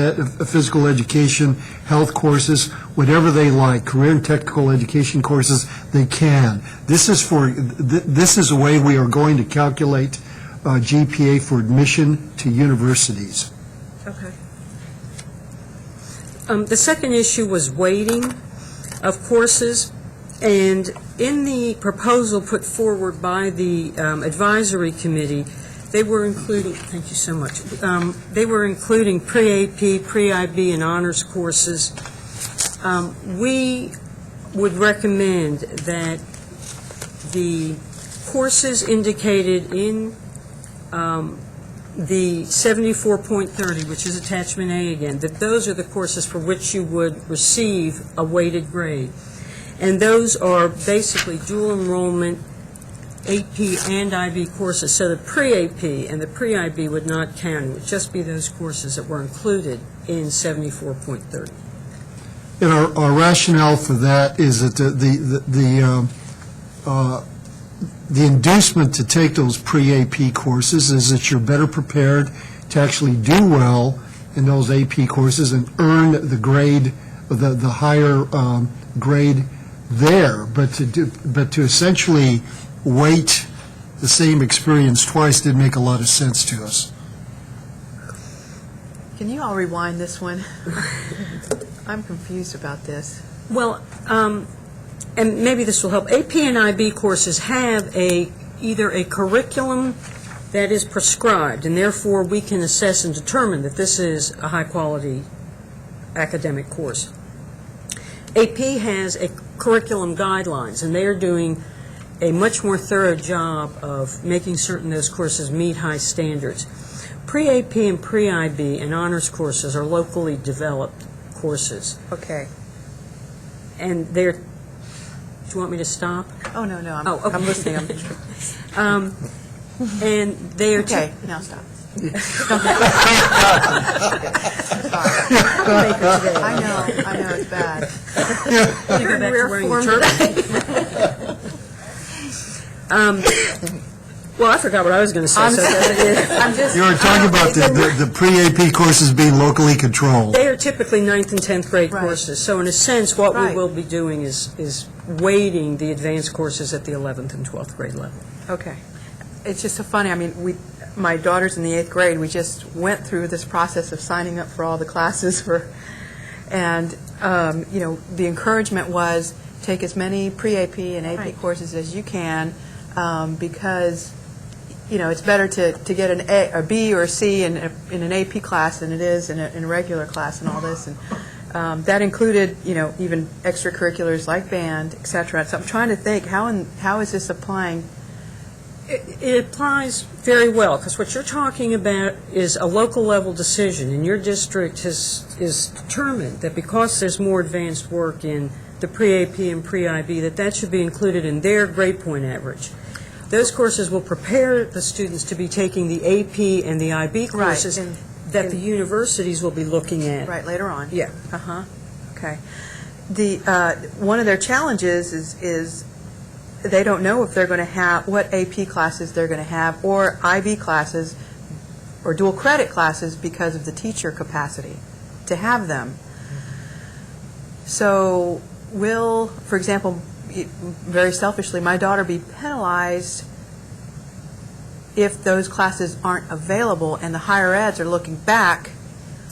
education, health courses, whatever they like, career and technical education courses, they can. This is a way we are going to calculate GPA for admission to universities. Okay. The second issue was weighting of courses, and in the proposal put forward by the advisory committee, they were including, thank you so much, they were including pre-AP, pre-IB, and honors courses. We would recommend that the courses indicated in the 74.30, which is attachment A again, that those are the courses for which you would receive a weighted grade. And those are basically dual enrollment AP and IB courses. So the pre-AP and the pre-IB would not count. It would just be those courses that were included in 74.30. And our rationale for that is that the inducement to take those pre-AP courses is that you're better prepared to actually do well in those AP courses and earn the grade, the higher grade there. But to essentially weight the same experience twice didn't make a lot of sense to us. Can you all rewind this one? I'm confused about this. Well, and maybe this will help. AP and IB courses have either a curriculum that is prescribed, and therefore we can assess and determine that this is a high-quality academic course. AP has a curriculum guidelines, and they are doing a much more thorough job of making certain those courses meet high standards. Pre-AP and pre-IB and honors courses are locally developed courses. Okay. And they're, do you want me to stop? Oh, no, I'm okay. listening. And they are... Okay, now stop. I know, it's bad. You're back to wearing your turban. Well, I forgot what I was going to say. You were talking about the pre-AP courses being locally controlled. They are typically 9th and 10th grade Right. courses. So in a sense, what Right. we will be doing is weighting the advanced courses at the 11th and 12th grade level. Okay. It's just so funny. I mean, my daughter's in the 8th grade. We just went through this process of signing up for all the classes and the encouragement was take as many pre-AP and AP Right. courses as you can because it's better to get a B or a C in an AP class than it is in a regular class and all this. And that included, even extracurriculars like band, et cetera. So I'm trying to think, how is this applying? It applies very well, because what you're talking about is a local level decision, and your district is determined that because there's more advanced work in the pre-AP and pre-IB, that should be included in their grade point average. Those courses will prepare the students to be taking the AP and the IB courses and that the universities will be looking at. Right, later on. Yeah. Uh-huh, okay. One of their challenges is they don't know if they're going to have, what AP classes they're going to have, or IB classes, or dual credit classes because of the teacher capacity to have them. So will, for example, very selfishly, my daughter be penalized if those classes aren't available and the higher eds are looking back?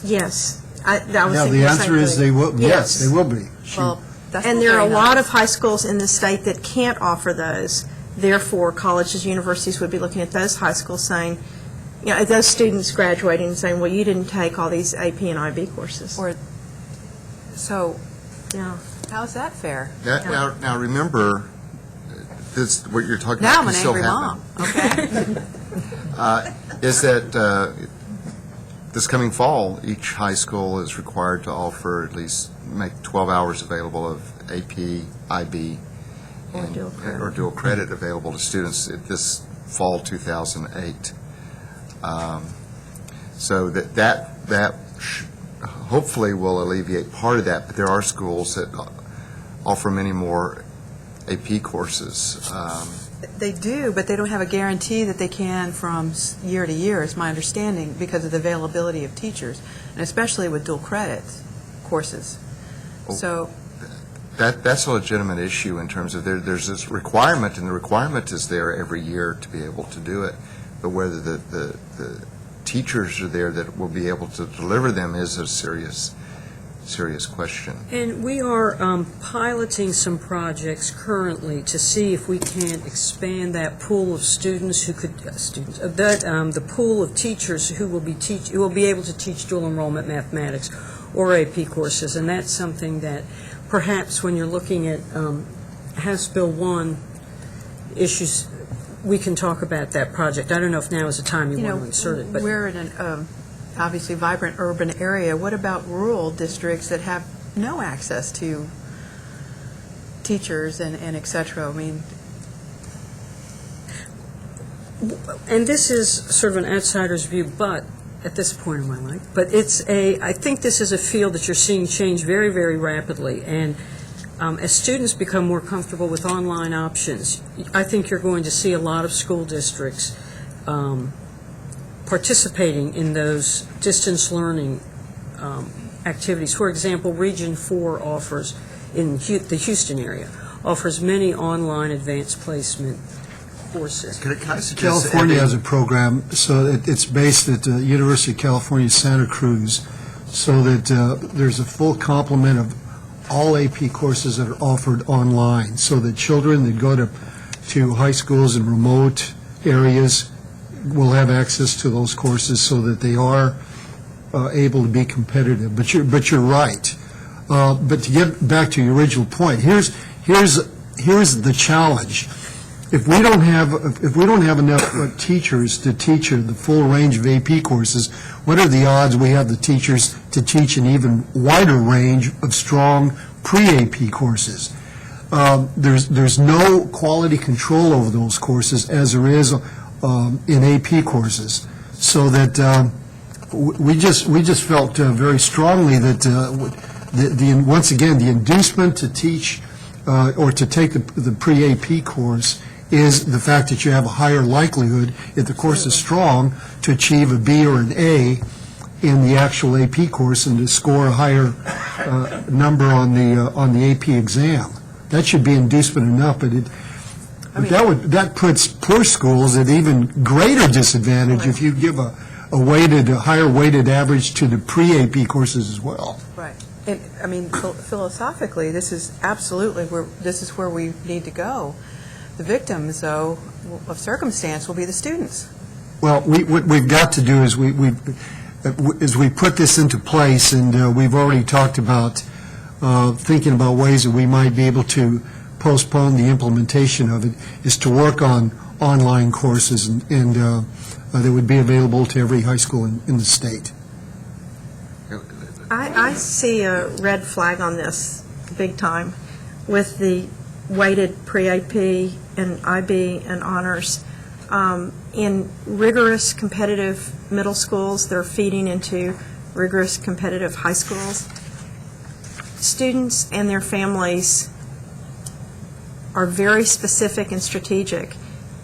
Yes. I was Now, thinking the same answer is thing. they will, yes, they will be. Well, that's And not there are a very lot nice. of high schools in the state that can't offer those. Therefore, colleges, universities would be looking at those high schools saying, at those students graduating and saying, well, you didn't take all these AP and IB courses. So, Yeah. how's that fair? Now, remember, this, what you're talking Now about I'm can an still angry happen. mom, okay? Is that this coming fall, each high school is required to offer at least, make 12 hours available of AP, IB, Or dual credit. or dual credit available to students this fall 2008. So that hopefully will alleviate part of that, but there are schools that offer many more AP courses. They do, but they don't have a guarantee that they can from year to year, is my understanding, because of the availability of teachers, and especially with dual credit courses. So, That's a legitimate issue in terms of there's this requirement, and the requirement is there every year to be able to do it, but whether the teachers are there that will be able to deliver them is a serious question. And we are piloting some projects currently to see if we can expand that pool of students who could, the pool of teachers who will be able to teach dual enrollment mathematics or AP courses, and that's something that perhaps when you're looking at House Bill 1 issues, we can talk about that project. I don't know if now is the time you want to insert it, but we're in an obviously vibrant urban area. What about rural districts that have no access to teachers and et cetera? I mean, and this is sort of an outsider's view, but at this point in my life, but I think this is a field that you're seeing change very, very rapidly, and as students become more comfortable with online options, I think you're going to see a lot of school districts participating in those distance learning activities. For example, Region 4 offers, in the Houston area, offers many online advanced placement courses. Can I suggest California has a program, so it's based at the University of California, Santa Cruz, so that there's a full complement of all AP courses that are offered online, so that children that go to high schools in remote areas will have access to those courses so that they are able to be competitive. But you're right. But to get back to your original point, here's the challenge. If we don't have enough teachers to teach the full range of AP courses, what are the odds we have the teachers to teach an even wider range of strong pre-AP courses? There's no quality control over those courses as there is in AP courses, so that we just felt very strongly that once again the inducement to teach or to take the pre-AP course is the fact that you have a higher likelihood, if the course is strong, to achieve a B or an A in the actual AP course and to score a higher number on the AP exam. That should be inducement enough, but that puts poor schools at even greater disadvantage if you give a higher weighted average to the pre-AP courses as well. right. And, I mean, philosophically, this is absolutely where we need to go. The victims, though, of circumstance will be the students. Well, what we've got to do is as we put this into place, and we've already talked about thinking about ways that we might be able to postpone the implementation of it, is to work on online courses and that would be available to every high school in the state. I see a red flag on this, big time, with the weighted pre-AP and IB and honors. In rigorous competitive middle schools, they're feeding into rigorous competitive high schools. Students and their families are very specific and strategic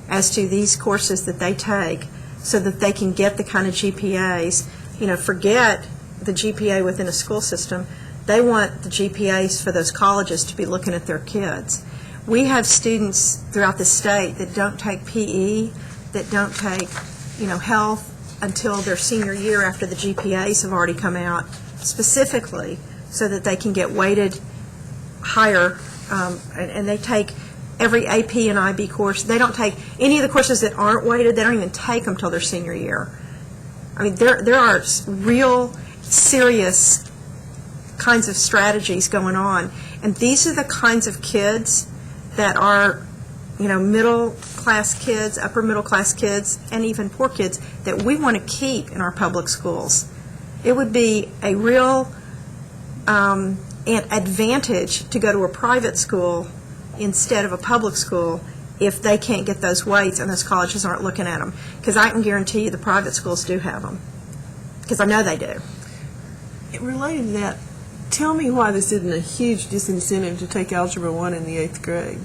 as to these courses that they take so that they can get the kind of GPAs. Forget the GPA within a school system. They want the GPAs for those colleges to be looking at their kids. We have students throughout the state that don't take PE, that don't take, health until their senior year after the GPAs have already come out, specifically so that they can get weighted higher, and they take every AP and IB course. They don't take any of the courses that aren't weighted. They don't even take them till their senior year. I mean, there are real serious kinds of strategies going on, and these are the kinds of kids that are, middle-class kids, upper-middle-class kids, and even poor kids that we want to keep in our public schools. It would be a real an advantage to go to a private school instead of a public school if they can't get those weights and those colleges aren't looking at them. Because I can guarantee you the private schools do have them, because I know they do. Related to that, tell me why this isn't a huge disincentive to take Algebra 1 in the 8th grade.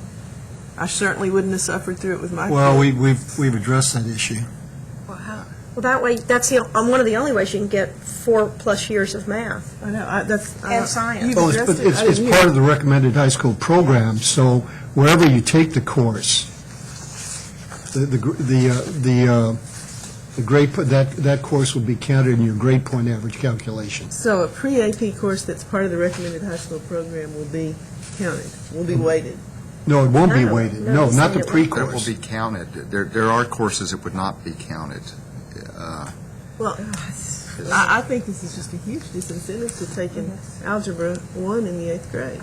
I certainly wouldn't have suffered through it with my Well, kid. we've addressed that issue. Well, that way, that's one of the only ways you can get 4+ years of math. I know, that's... And science. you've Well, addressed it. I it's didn't hear part it. of the recommended high school program, so wherever you take the course, the grade, that course will be counted in your grade point average calculation. So a pre-AP course that's part of the recommended high school program will be counted, will be weighted. No, it won't be No, weighted. no, No, it's not the not. That will pre-course. be counted. There are courses that would not be counted. Well, I think this is just a huge disincentive to taking Algebra 1 in the 8th grade.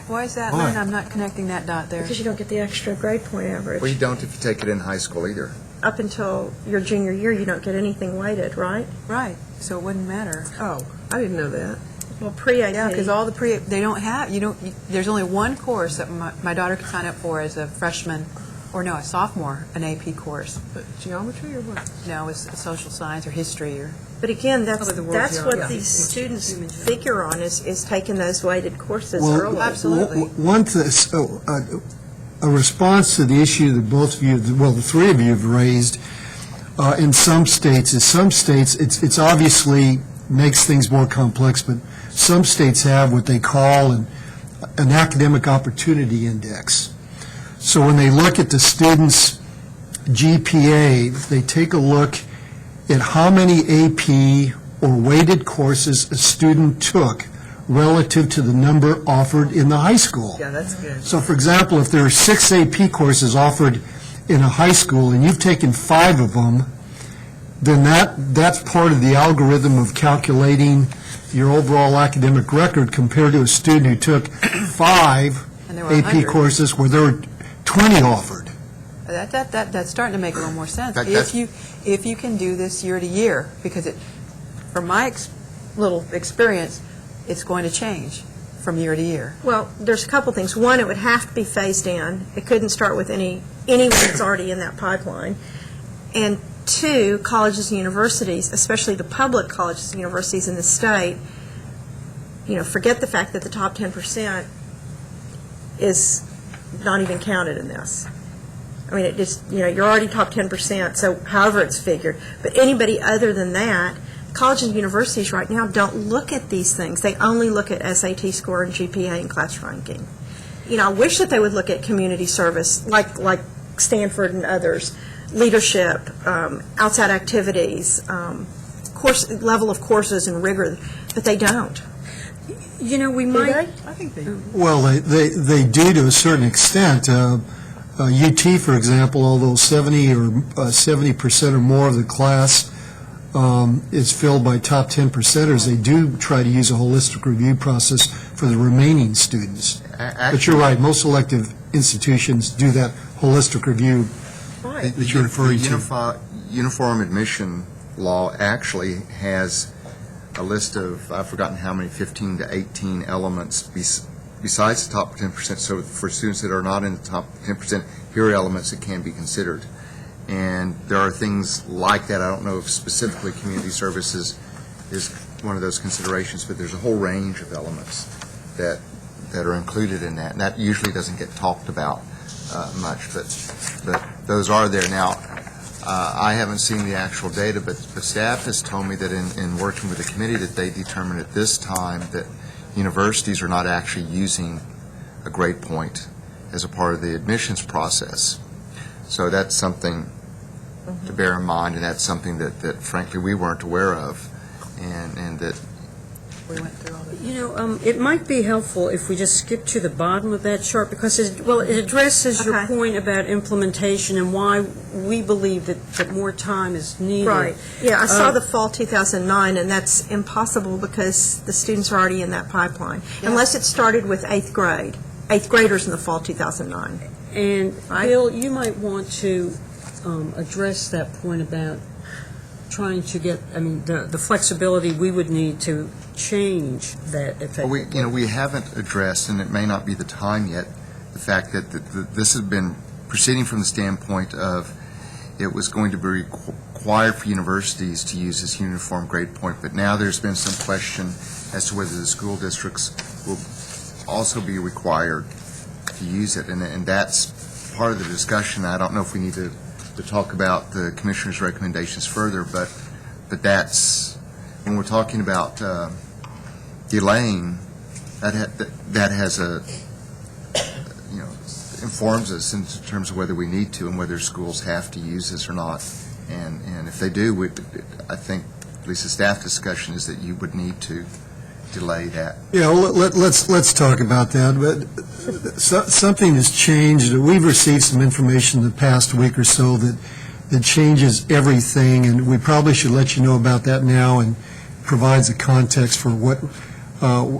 Why is that, Why? Lynn? I'm not connecting that dot there. Because you don't get the extra grade point average. Well, you don't if you take it in high school either. Up until your junior year, you don't get anything weighted, right? Right, so it wouldn't matter. Oh, I didn't know that. Well, pre-AP. Yeah, because all the they don't have, there's only one course that my daughter could sign up for as a freshman, or no, a sophomore, an AP course. But geometry or what? No, it's social science or history or. But again, that's Probably the word what geog- these students figure on, is taking those weighted courses Well, early. Absolutely. One a response to the issue that both of you, well, the three of you have raised in some states it's obviously makes things more complex, but some states have what they call an academic opportunity index. So when they look at the student's GPA, they take a look at how many AP or weighted courses a student took relative to the number offered in the high school. Yeah, that's good. So, for example, if there are 6 AP courses offered in a high school and you've taken 5 of them, then that's part of the algorithm of calculating your overall academic record compared to a student who took 5 And there were AP 100. courses where there were 20 offered. That's starting to make a little more sense. That's- If you can do this year to year, because from my little experience, it's going to change from year to year. Well, there's a couple things. One, it would have to be phased in. It couldn't start with anyone that's already in that pipeline. And two, colleges and universities, especially the public colleges and universities in the state, forget the fact that the top 10% is not even counted in this. I mean, it just, you're already top 10%, so however it's figured. But anybody other than that, colleges and universities right now don't look at these things. They only look at SAT score and GPA and class ranking. I wish that they would look at community service, like Stanford and others, leadership, outside activities, level of courses and rigor, but they don't. We Do might, they? I think they do. Well, they do to a certain extent. UT, for example, although 70% or more of the class is filled by top 10 percenters, they do try to use a holistic review process for the remaining students. But you're right, most elective institutions do that holistic review that you're referring to. Uniform admission law actually has a list of, I've forgotten how many, 15 to 18 elements besides the top 10%. So for students that are not in the top 10%, here are elements that can be considered. And there are things like that. I don't know if specifically community services is one of those considerations, but there's a whole range of elements that are included in that. And that usually doesn't get talked about much, but those are there. Now, I haven't seen the actual data, but staff has told me that in working with the committee that they determined at this time that universities are not actually using a grade point as a part of the admissions process. So that's something to bear in mind, and that's something that frankly we weren't aware of, and that We went through all the... You know, it might be helpful if we just skip to the bottom of that chart, because it addresses your Okay. point about implementation and why we believe that more time is needed. Right. Yeah, I saw the fall 2009, and that's impossible because the students are already in that pipeline, unless it started with eighth graders in the fall 2009. And, Right. Bill, you might want to address that point about trying to get, the flexibility we would need to change that effectively. we haven't addressed, and it may not be the time yet, the fact that this has been proceeding from the standpoint of it was going to be required for universities to use this uniform grade point, but now there's been some question as to whether the school districts will also be required to use it, and that's part of the discussion. I don't know if we need to talk about the commissioner's recommendations further, but that's, when we're talking about delaying, that has a, informs us in terms of whether we need to and whether schools have to use this or not. And if they do, I think, at least the staff discussion is that you would need to delay that. Yeah, well, let's talk about that, but something has changed. We've received some information in the past week or so that changes everything, and we probably should let you know about that now, and provides a context for what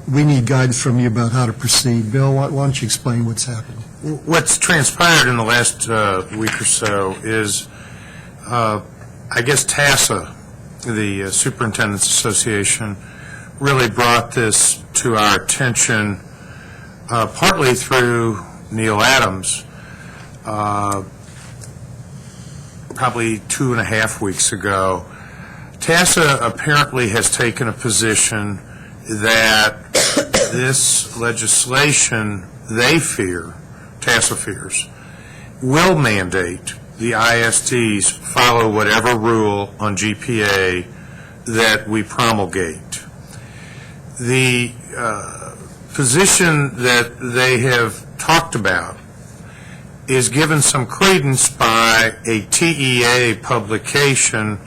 we need guidance from you about how to proceed. Bill, why don't you explain what's happened? What's transpired in the last week or so is, I guess TASA, the Superintendent's Association, really brought this to our attention partly through Neil Adams, probably 2.5 weeks ago. TASA apparently has taken a position that this legislation, they fear, TASA fears, will mandate the ISDs follow whatever rule on GPA that we promulgate. The position that they have talked about is given some credence by a TEA publication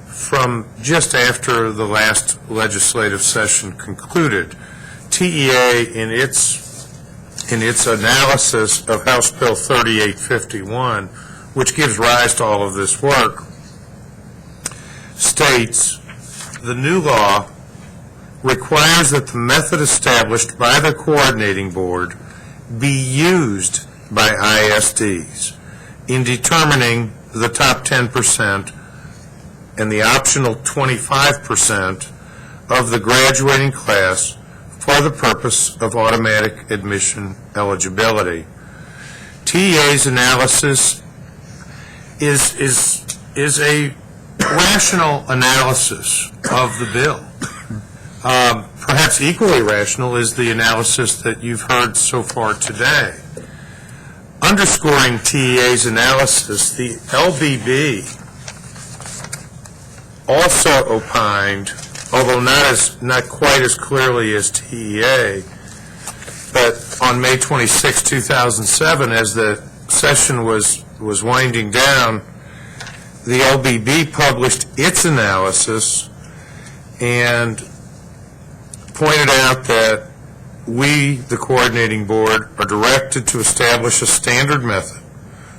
from just after the last legislative session concluded. TEA, in its analysis of House Bill 3851, which gives rise to all of this work, states the new law requires that the method established by the coordinating board be used by ISDs in determining the top 10% and the optional 25% of the graduating class for the purpose of automatic admission eligibility. TEA's analysis is a rational analysis of the bill. Perhaps equally rational is the analysis that you've heard so far today. Underscoring TEA's analysis, the LBB also opined, although not quite as clearly as TEA, but on May 26, 2007, as the session was winding down, the LBB published its analysis and pointed out that we, the coordinating board, are directed to establish a standard method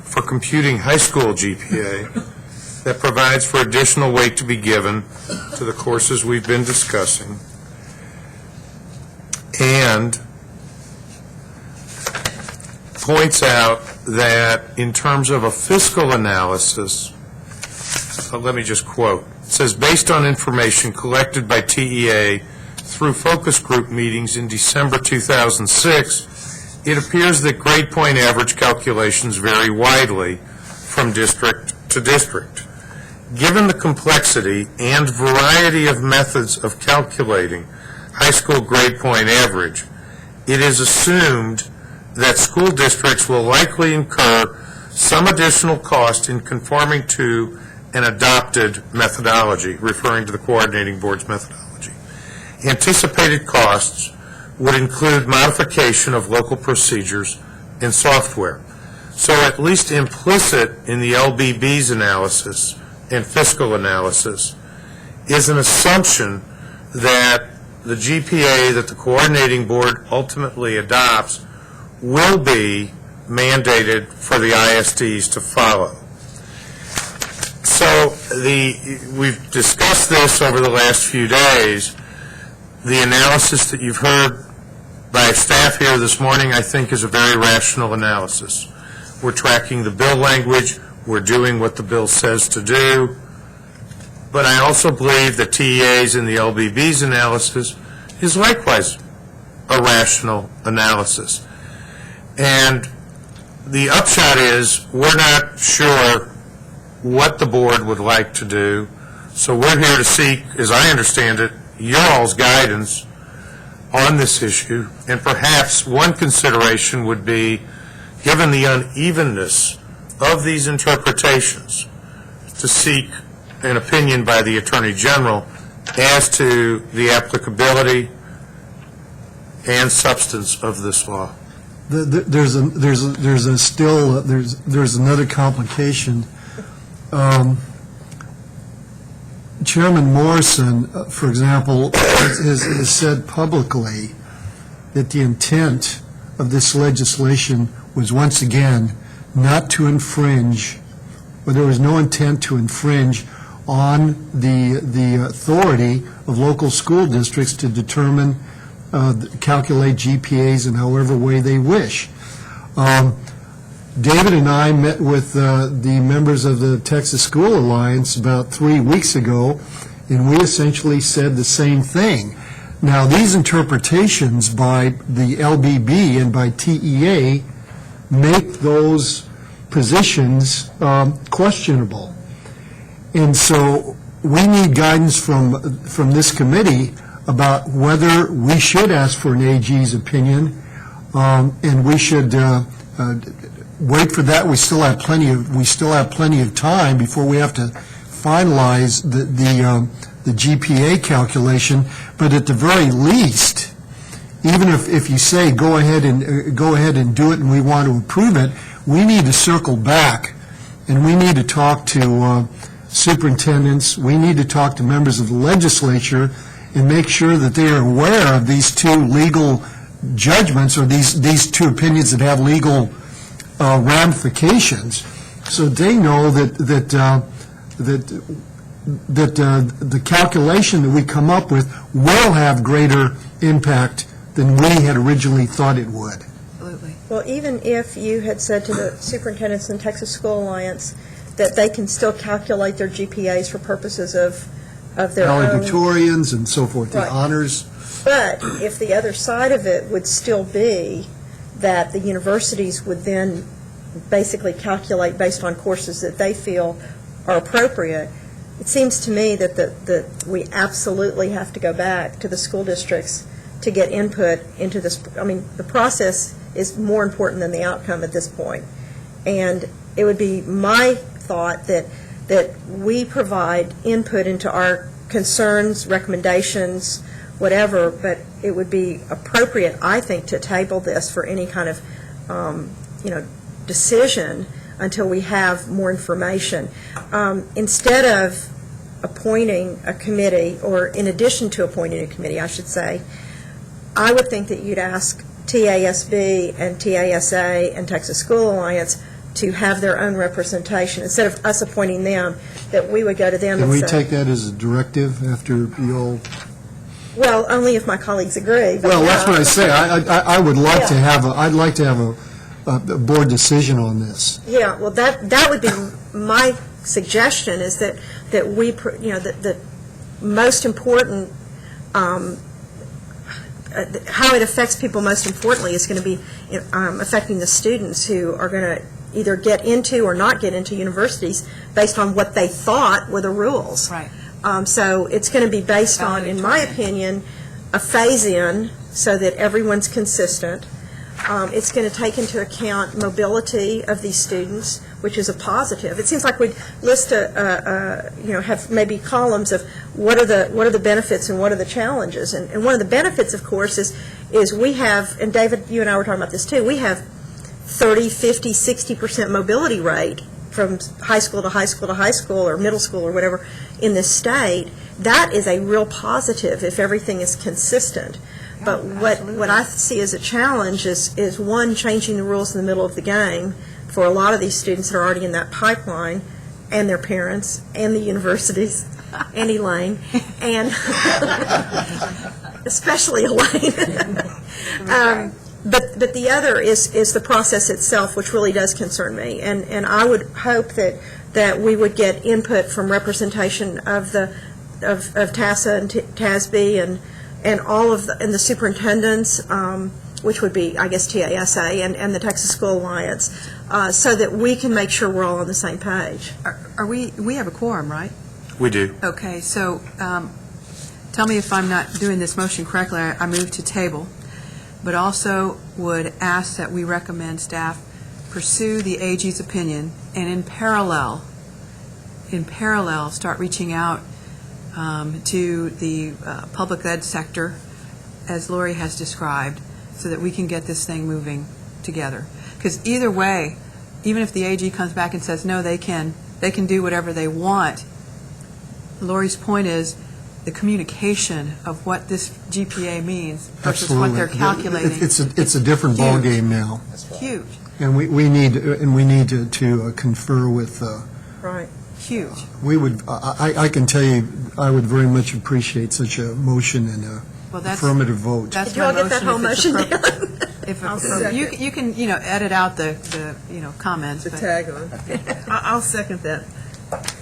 for computing high school GPA that provides for additional weight to be given to the courses we've been discussing, and points out that in terms of a fiscal analysis, let me just quote, it says, based on information collected by TEA through focus group meetings in December 2006, it appears that grade point average calculations vary widely from district to district. Given the complexity and variety of methods of calculating high school grade point average, it is assumed that school districts will likely incur some additional cost in conforming to an adopted methodology, referring to the coordinating board's methodology. Anticipated costs would include modification of local procedures and software. So at least implicit in the LBB's analysis and fiscal analysis is an assumption that the GPA that the coordinating board ultimately adopts will be mandated for the ISDs to follow. So we've discussed this over the last few days. The analysis that you've heard by staff here this morning, I think, is a very rational analysis. We're tracking the bill language. We're doing what the bill says to do. But I also believe that TEA's and the LBB's analysis is likewise a rational analysis. And the upshot is we're not sure what the board would like to do. So we're here to seek, as I understand it, your all's guidance on this issue. And perhaps one consideration would be, given the unevenness of these interpretations, to seek an opinion by the Attorney General as to the applicability and substance of this law. There's another complication. Chairman Morrison, for example, has said publicly that the intent of this legislation was once again not to infringe, or there was no intent to infringe on the authority of local school districts to determine, calculate GPAs in however way they wish. David and I met with the members of the Texas School Alliance about 3 weeks ago, and we essentially said the same thing. Now, these interpretations by the LBB and by TEA make those positions questionable. And so we need guidance from this committee about whether we should ask for an AG's opinion, and we should wait for that. We still have plenty of time before we have to finalize the GPA calculation. But at the very least, even if you say go ahead and do it, and we want to approve it, we need to circle back, and we need to talk to superintendents. We need to talk to members of the legislature and make sure that they are aware of these two legal judgments, or these two opinions that have legal ramifications, so they know that the calculation that we come up with will have greater impact than we had originally thought it would. Absolutely. Well, even if you had said to the superintendents in Texas School Alliance that they can still calculate their GPAs for purposes of their own. Valedictorians and so forth, the Right. honors. But if the other side of it would still be that the universities would then basically calculate based on courses that they feel are appropriate, it seems to me that we absolutely have to go back to the school districts to get input into this. I mean, the process is more important than the outcome at this point. And it would be my thought that we provide input into our concerns, recommendations, whatever, but it would be appropriate, I think, to table this for any kind of, decision until we have more information. Instead of appointing a committee, or in addition to appointing a committee, I should say, I would think that you'd ask TASB and TASA and Texas School Alliance to have their own representation. Instead of us appointing them, that we would go to them Can and we say... take that as a directive after you all? Well, only if my colleagues agree. but Well, that's what I say. I would like to Yeah. have, I'd like to have a board decision on this. Yeah, well, that would be my suggestion, is that we, the most important, how it affects people most importantly is going to be affecting the students who are going to either get into or not get into universities based on what they thought were the rules. Right. So it's going to be based on, in my opinion, a phase-in so that everyone's consistent. It's going to take into account mobility of these students, which is a positive. It seems like we'd list have maybe columns of what are the benefits and what are the challenges. And one of the benefits, of course, is we have, and David, you and I were talking about this too, we have 30, 50, 60% mobility rate from high school to high school to high school or middle school or whatever in this state. That is a real positive if everything is consistent. But what I see as a challenge is one, changing the rules in the middle of the game for a lot of these students that are already in that pipeline, and their parents, and the universities, and Elaine, and especially Elaine. But the other is the process itself, which really does concern me. And I would hope that we would get input from representation of TASA and TASB and all of the superintendents, which would be, I guess, TASA and the Texas School Alliance, so that we can make sure we're all on the same page. Are we have a quorum, right? We do. Okay, so tell me if I'm not doing this motion correctly. I move to table, but also would ask that we recommend staff pursue the AG's opinion and in parallel, start reaching out to the public ed sector, as Lori has described, so that we can get this thing moving together. Because either way, even if the AG comes back and says, no, they can do whatever they want, Lori's point is the communication of what this GPA means versus what they're calculating. It's a different ballgame now. Huge, And we need to confer with, Right. huge. we would, I can tell you, I would very much appreciate such a motion and a Well, that's- affirmative vote. That's Did you all my get that whole if it's motion appropriate. down? If I'll it's- second. you can, edit out the comments. The but- tag on. I'll second that,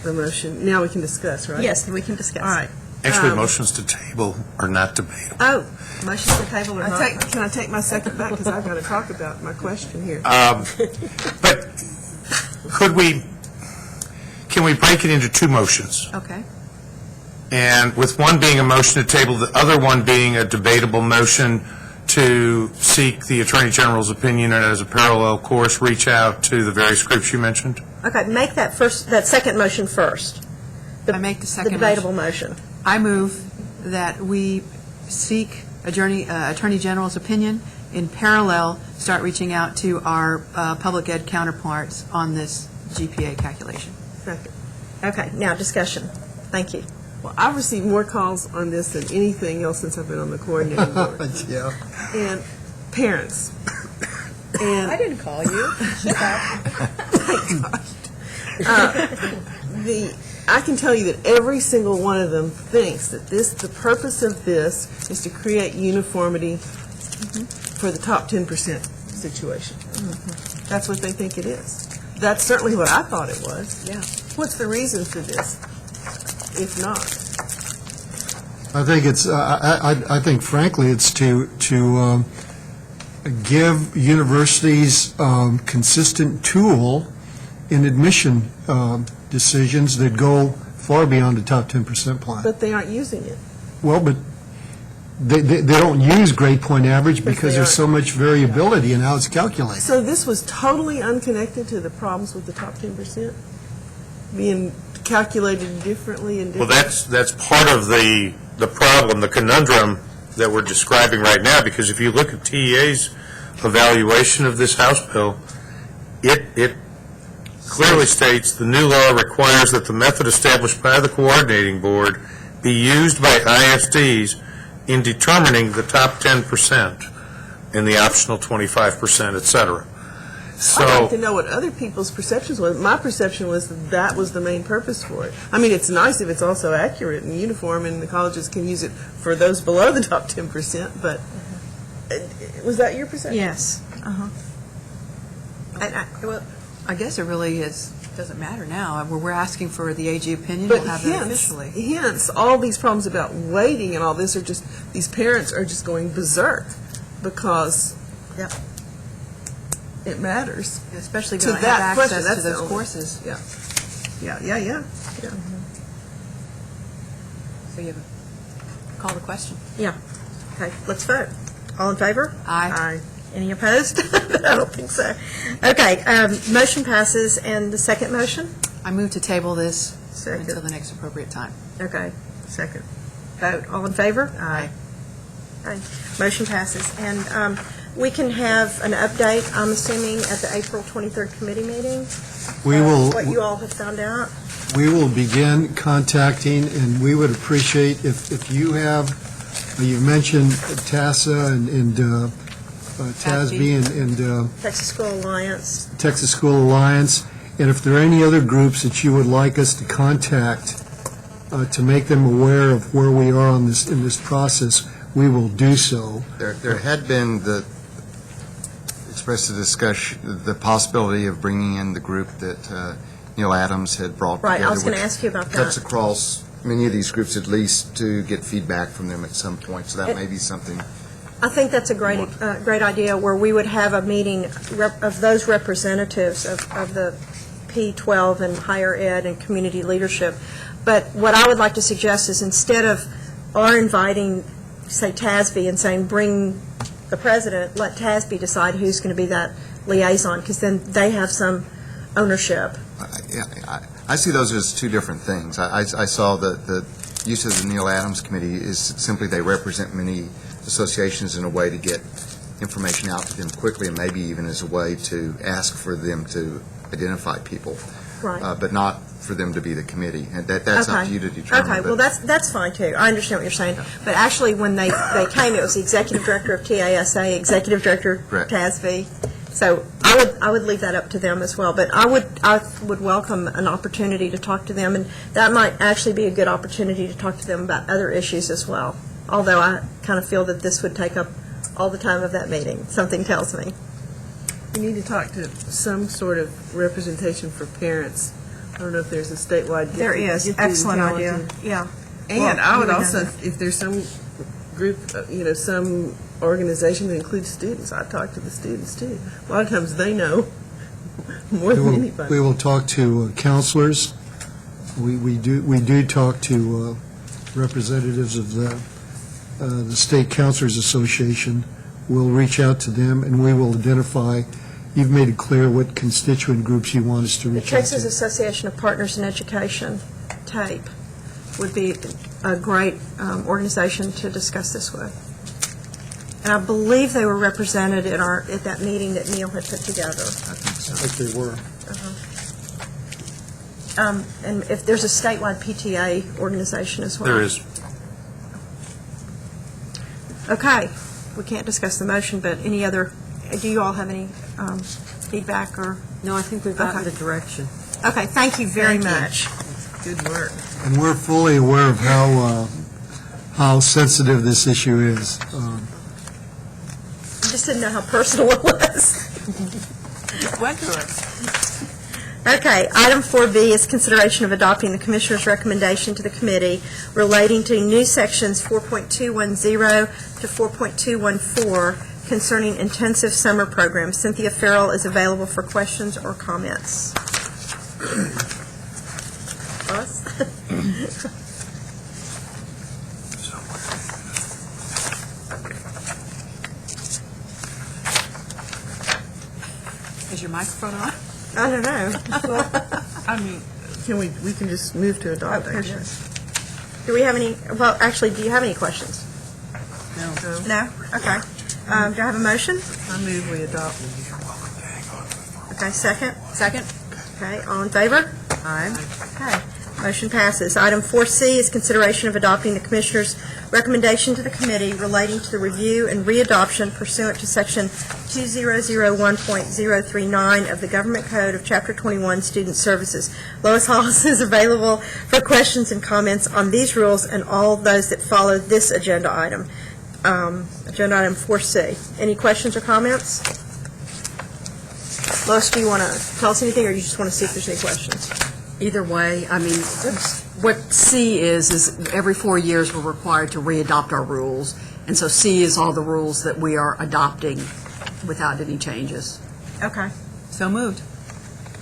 the motion. Now we can discuss, right? Yes, we can discuss. All right. Actually, motions to table are not debatable. Oh, motion to table or not? Can I take my second back, because I've got to talk about my question here. But can we break it into two motions? Okay. And with one being a motion to table, the other one being a debatable motion to seek the Attorney General's opinion and as a parallel course, reach out to the various groups you mentioned? Okay, make that second motion first. I make the second The debatable motion. I move that we seek Attorney General's opinion, in parallel, start reaching out to our public ed counterparts on this GPA calculation. Second. Okay, now discussion. Thank you. Well, I've received more calls on this than anything else since I've been on the coordinating board. Yeah. And parents. And I didn't call you. I can tell you that every single one of them thinks that the purpose of this is to create uniformity for the top 10% situation. That's what they think it is. That's certainly what I thought it was. Yeah. What's the reason for this, if not? I think it's, I think frankly, it's to give universities consistent tool in admission decisions that go far beyond the top 10% plan. But they aren't using it. Well, but they don't use grade point average because there's so much variability in how it's calculated. So this was totally unconnected to the problems with the top 10%? Being calculated differently and Well, different? that's part of the problem, the conundrum that we're describing right now, because if you look at TEA's evaluation of this House bill, it clearly states the new law requires that the method established by the coordinating board be used by ISDs in determining the top 10% and the optional 25%, et cetera. So. I'd like to know what other people's perceptions was. My perception was that was the main purpose for it. I mean, it's nice if it's also accurate and uniform, and the colleges can use it for those below the top 10%, but was that your perception? Yes. I guess it really doesn't matter now. We're asking for the AG opinion, But we'll have it officially. hence, all these problems about waiting and all this are just, these parents are just going berserk because it matters. Especially To going to that have question, access to that's the those only- courses. Yeah. So you call the question. Okay, let's vote. All in favor? Aye. Any opposed? I don't think so. Okay, motion passes, and the second motion? I move to table this Second. until the next appropriate time. Okay, second. Vote, all in favor? Aye. Aye. Motion passes, and we can have an update, I'm assuming, at the April 23rd committee meeting? We will. What you all have found out? We will begin contacting, and we would appreciate if you have, you've mentioned TASA and TASB and Texas School Alliance. Texas School Alliance, and if there are any other groups that you would like us to contact to make them aware of where we are in this process, we will do so. There had been expressed a discussion, the possibility of bringing in the group that Neil Adams had brought together. Right, I was going to which ask you about cuts that. across many of these groups at least to get feedback from them at some point, so that may be something. I think that's a great idea, where we would have a meeting of those representatives of the P-12 and higher ed and community leadership. But what I would like to suggest is, instead of our inviting, say, TASB and saying, bring the president, let TASB decide who's going to be that liaison, because then they have some ownership. I see those as two different things. I saw that the use of the Neil Adams Committee is simply they represent many associations in a way to get information out to them quickly, and maybe even as a way to ask for them to identify people. Right. But not for them to be the committee. And that's up to you to determine. Okay, well, that's fine, too. I understand what you're saying. But actually, when they came, it was the executive director of TASA, executive director of Correct. TASB. So I would leave that up to them as well. But I would welcome an opportunity to talk to them, and that might actually be a good opportunity to talk to them about other issues as well. Although I kind of feel that this would take up all the time of that meeting, something tells me. We need to talk to some sort of representation for parents. I don't know if there's a statewide. There is. Gifted and Excellent idea. talented. Yeah. And Well, I would you would also, know that. if there's some group, some organization that includes students, I'd talk to the students too. A lot of times they know more than We anybody. will talk to counselors. We do talk to representatives of the State Counselors Association. We'll reach out to them, and we will identify, you've made it clear what constituent groups you want us to The reach out Texas to. Association of Partners in Education, TAPE, would be a great organization to discuss this with. And I believe they were represented at that meeting that Neil had put together. I think they were. And if there's a statewide PTA organization as well. There is. Okay, we can't discuss the motion, but any other, do you all have any feedback or? No, I think we've gotten Okay. the direction. Okay, thank you very Thank you. much. Good work. And we're fully aware of how sensitive this issue is. I just didn't know how personal it was. Went through it. Okay, item 4B is consideration of adopting the Commissioner's recommendation to the committee relating to new sections 4.210 to 4.214 concerning intensive summer programs. Cynthia Farrell is available for questions or comments. Us? Is your microphone on? I don't know. I mean, we can just move to adopt, I Okay. guess. Do we have any, well, actually, do you have any questions? No. No? Okay. Do I have a motion? I move we adopt. Okay, second? Second? Okay, all in favor? Aye. Okay. Motion passes. Item 4C is consideration of adopting the Commissioner's recommendation to the committee relating to the review and readoption pursuant to Section 2001.039 of the Government Code of Chapter 21, Student Services. Lois Hollis is available for questions and comments on these rules and all those that follow this agenda item. Agenda item 4C. Any questions or comments? Lois, do you want to tell us anything, or you just want to see if there's any questions? Either way, I mean, what C is every 4 years we're required to readopt our rules, and so C is all the rules that we are adopting without any changes. Okay. So moved.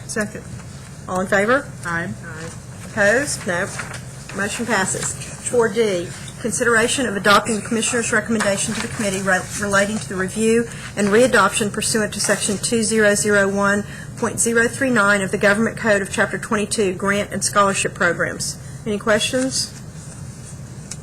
Second. All in favor? Aye. Opposed? No. Motion passes. 4D, consideration of adopting the Commissioner's recommendation to the committee relating to the review and readoption pursuant to Section 2001.039 of the Government Code of Chapter 22, Grant and Scholarship Programs. Any questions?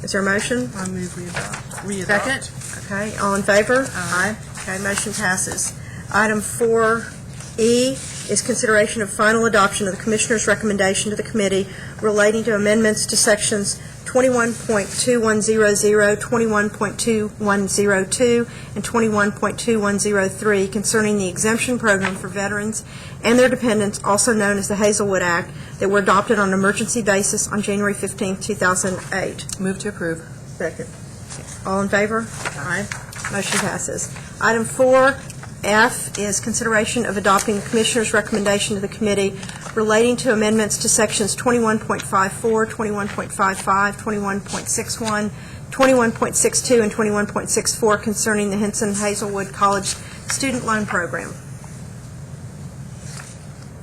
Is there a motion? I move readopt. Second. Okay, all in favor? Aye. Okay, motion passes. Item 4E is consideration of final adoption of the Commissioner's recommendation to the committee relating to amendments to Sections 21.2100, 21.2102, and 21.2103 concerning the exemption program for veterans and their dependents, also known as the Hazelwood Act, that were adopted on an emergency basis on January 15, 2008. Move to approve. Second. All in favor? Aye. Motion passes. Item 4F is consideration of adopting the Commissioner's recommendation to the committee relating to amendments to Sections 21.54, 21.55, 21.61, 21.62, and 21.64 concerning the Hinson Hazelwood College Student Loan Program.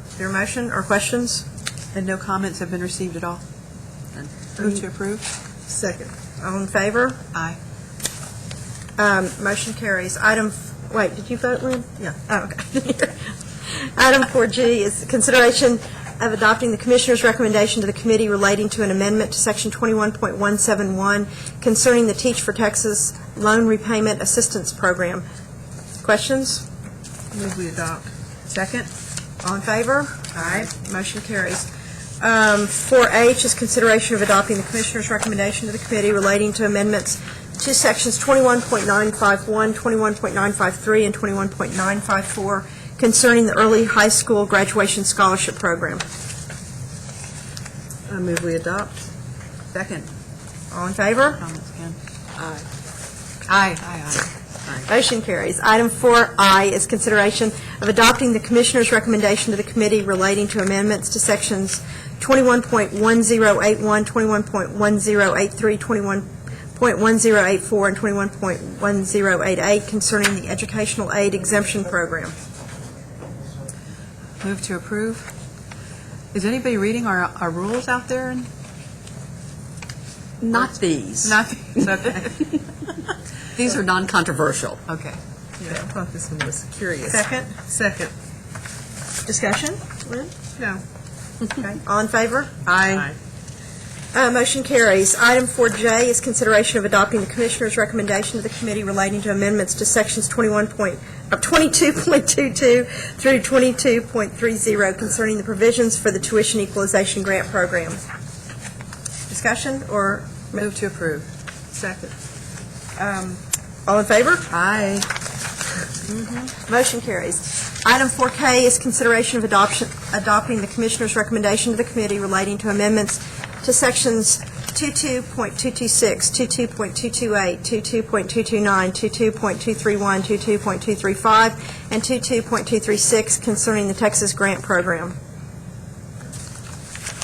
Is there a motion or questions? And no comments have been received at all? Move to approve. Second. All in favor? Aye. Motion carries. Wait, did you vote, Lynn? Yeah. Oh, okay. Item 4G is consideration of adopting the Commissioner's recommendation to the committee relating to an amendment to Section 21.171 concerning the Teach for Texas Loan Repayment Assistance Program. Questions? Move we adopt. Second. All in favor? Aye. Motion carries. 4H is consideration of adopting the Commissioner's recommendation to the committee relating to amendments to Sections 21.951, 21.953, and 21.954 concerning the Early High School Graduation Scholarship Program. I move we adopt. Second. All in favor? Comments again. Aye. Motion carries. Item 4I is consideration of adopting the Commissioner's recommendation to the committee relating to amendments to Sections 21.1081, 21.1083, 21.1084, and 21.1088 concerning the Educational Aid Exemption Program. Move to approve. Is anybody reading our rules out there? Not these. Not, okay. These are non-controversial. Okay. Yeah, I thought this one was curious. Second? Second. Discussion? Lynn? No. Okay. All in favor? Aye. Motion carries. Item 4J is consideration of adopting the Commissioner's recommendation to the committee relating to amendments to Sections 22.22 through 22.30 concerning the provisions for the Tuition Equalization Grant Program. Discussion or? Move to approve. Second. All in favor? Aye. Motion carries. Item 4K is consideration of adopting the Commissioner's recommendation to the committee relating to amendments to Sections 22.226, 22.228, 22.229, 22.231, 22.235, and 22.236 concerning the Texas Grant Program.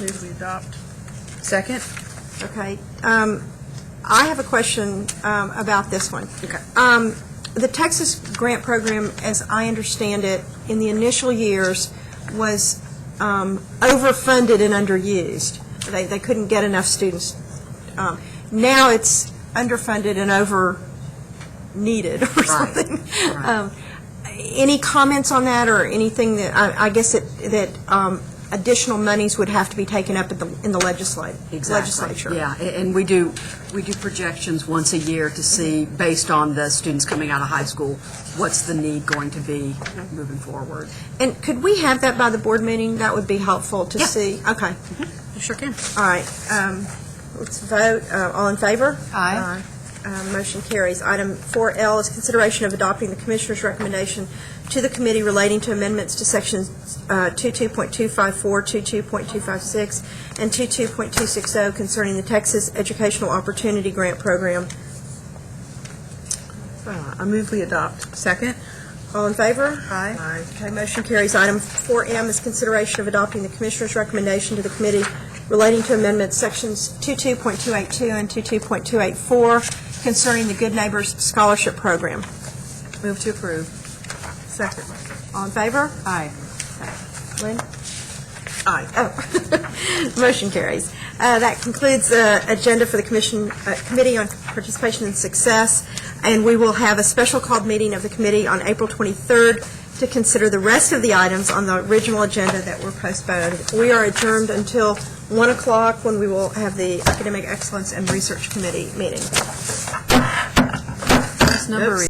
Move we adopt. Second. Okay. I have a question about this one. Okay. The Texas Grant Program, as I understand it, in the initial years was overfunded and underused. They couldn't get enough students. Now it's underfunded and over-needed or something. Right. Any comments on that or anything that, I guess that additional monies would have to be taken up in the legislature. Yeah, and we do projections once a year to see, based on the students coming out of high school, what's the need going to be moving forward. And could we have that by the board meeting? That would be helpful to see. Okay. You sure can. All right. Let's vote. All in favor? Aye. Motion carries. Item 4L is consideration of adopting the Commissioner's recommendation to the committee relating to amendments to Sections 22.254, 22.256, and 22.260 concerning the Texas Educational Opportunity Grant Program. I move we adopt. Second? All in favor? Aye. Okay, motion carries. Item 4M is consideration of adopting the Commissioner's recommendation to the committee relating to amendments Sections 22.282 and 22.284 concerning the Good Neighbors Scholarship Program. Move to approve. Second. All in favor? Aye. Lynn? Aye. Oh, motion carries. That concludes the agenda for the Committee on Participation and Success, and we will have a special called meeting of the committee on April 23rd to consider the rest of the items on the original agenda that were postponed. We are adjourned until 1 o'clock when we will have the Academic Excellence and Research Committee meeting. Number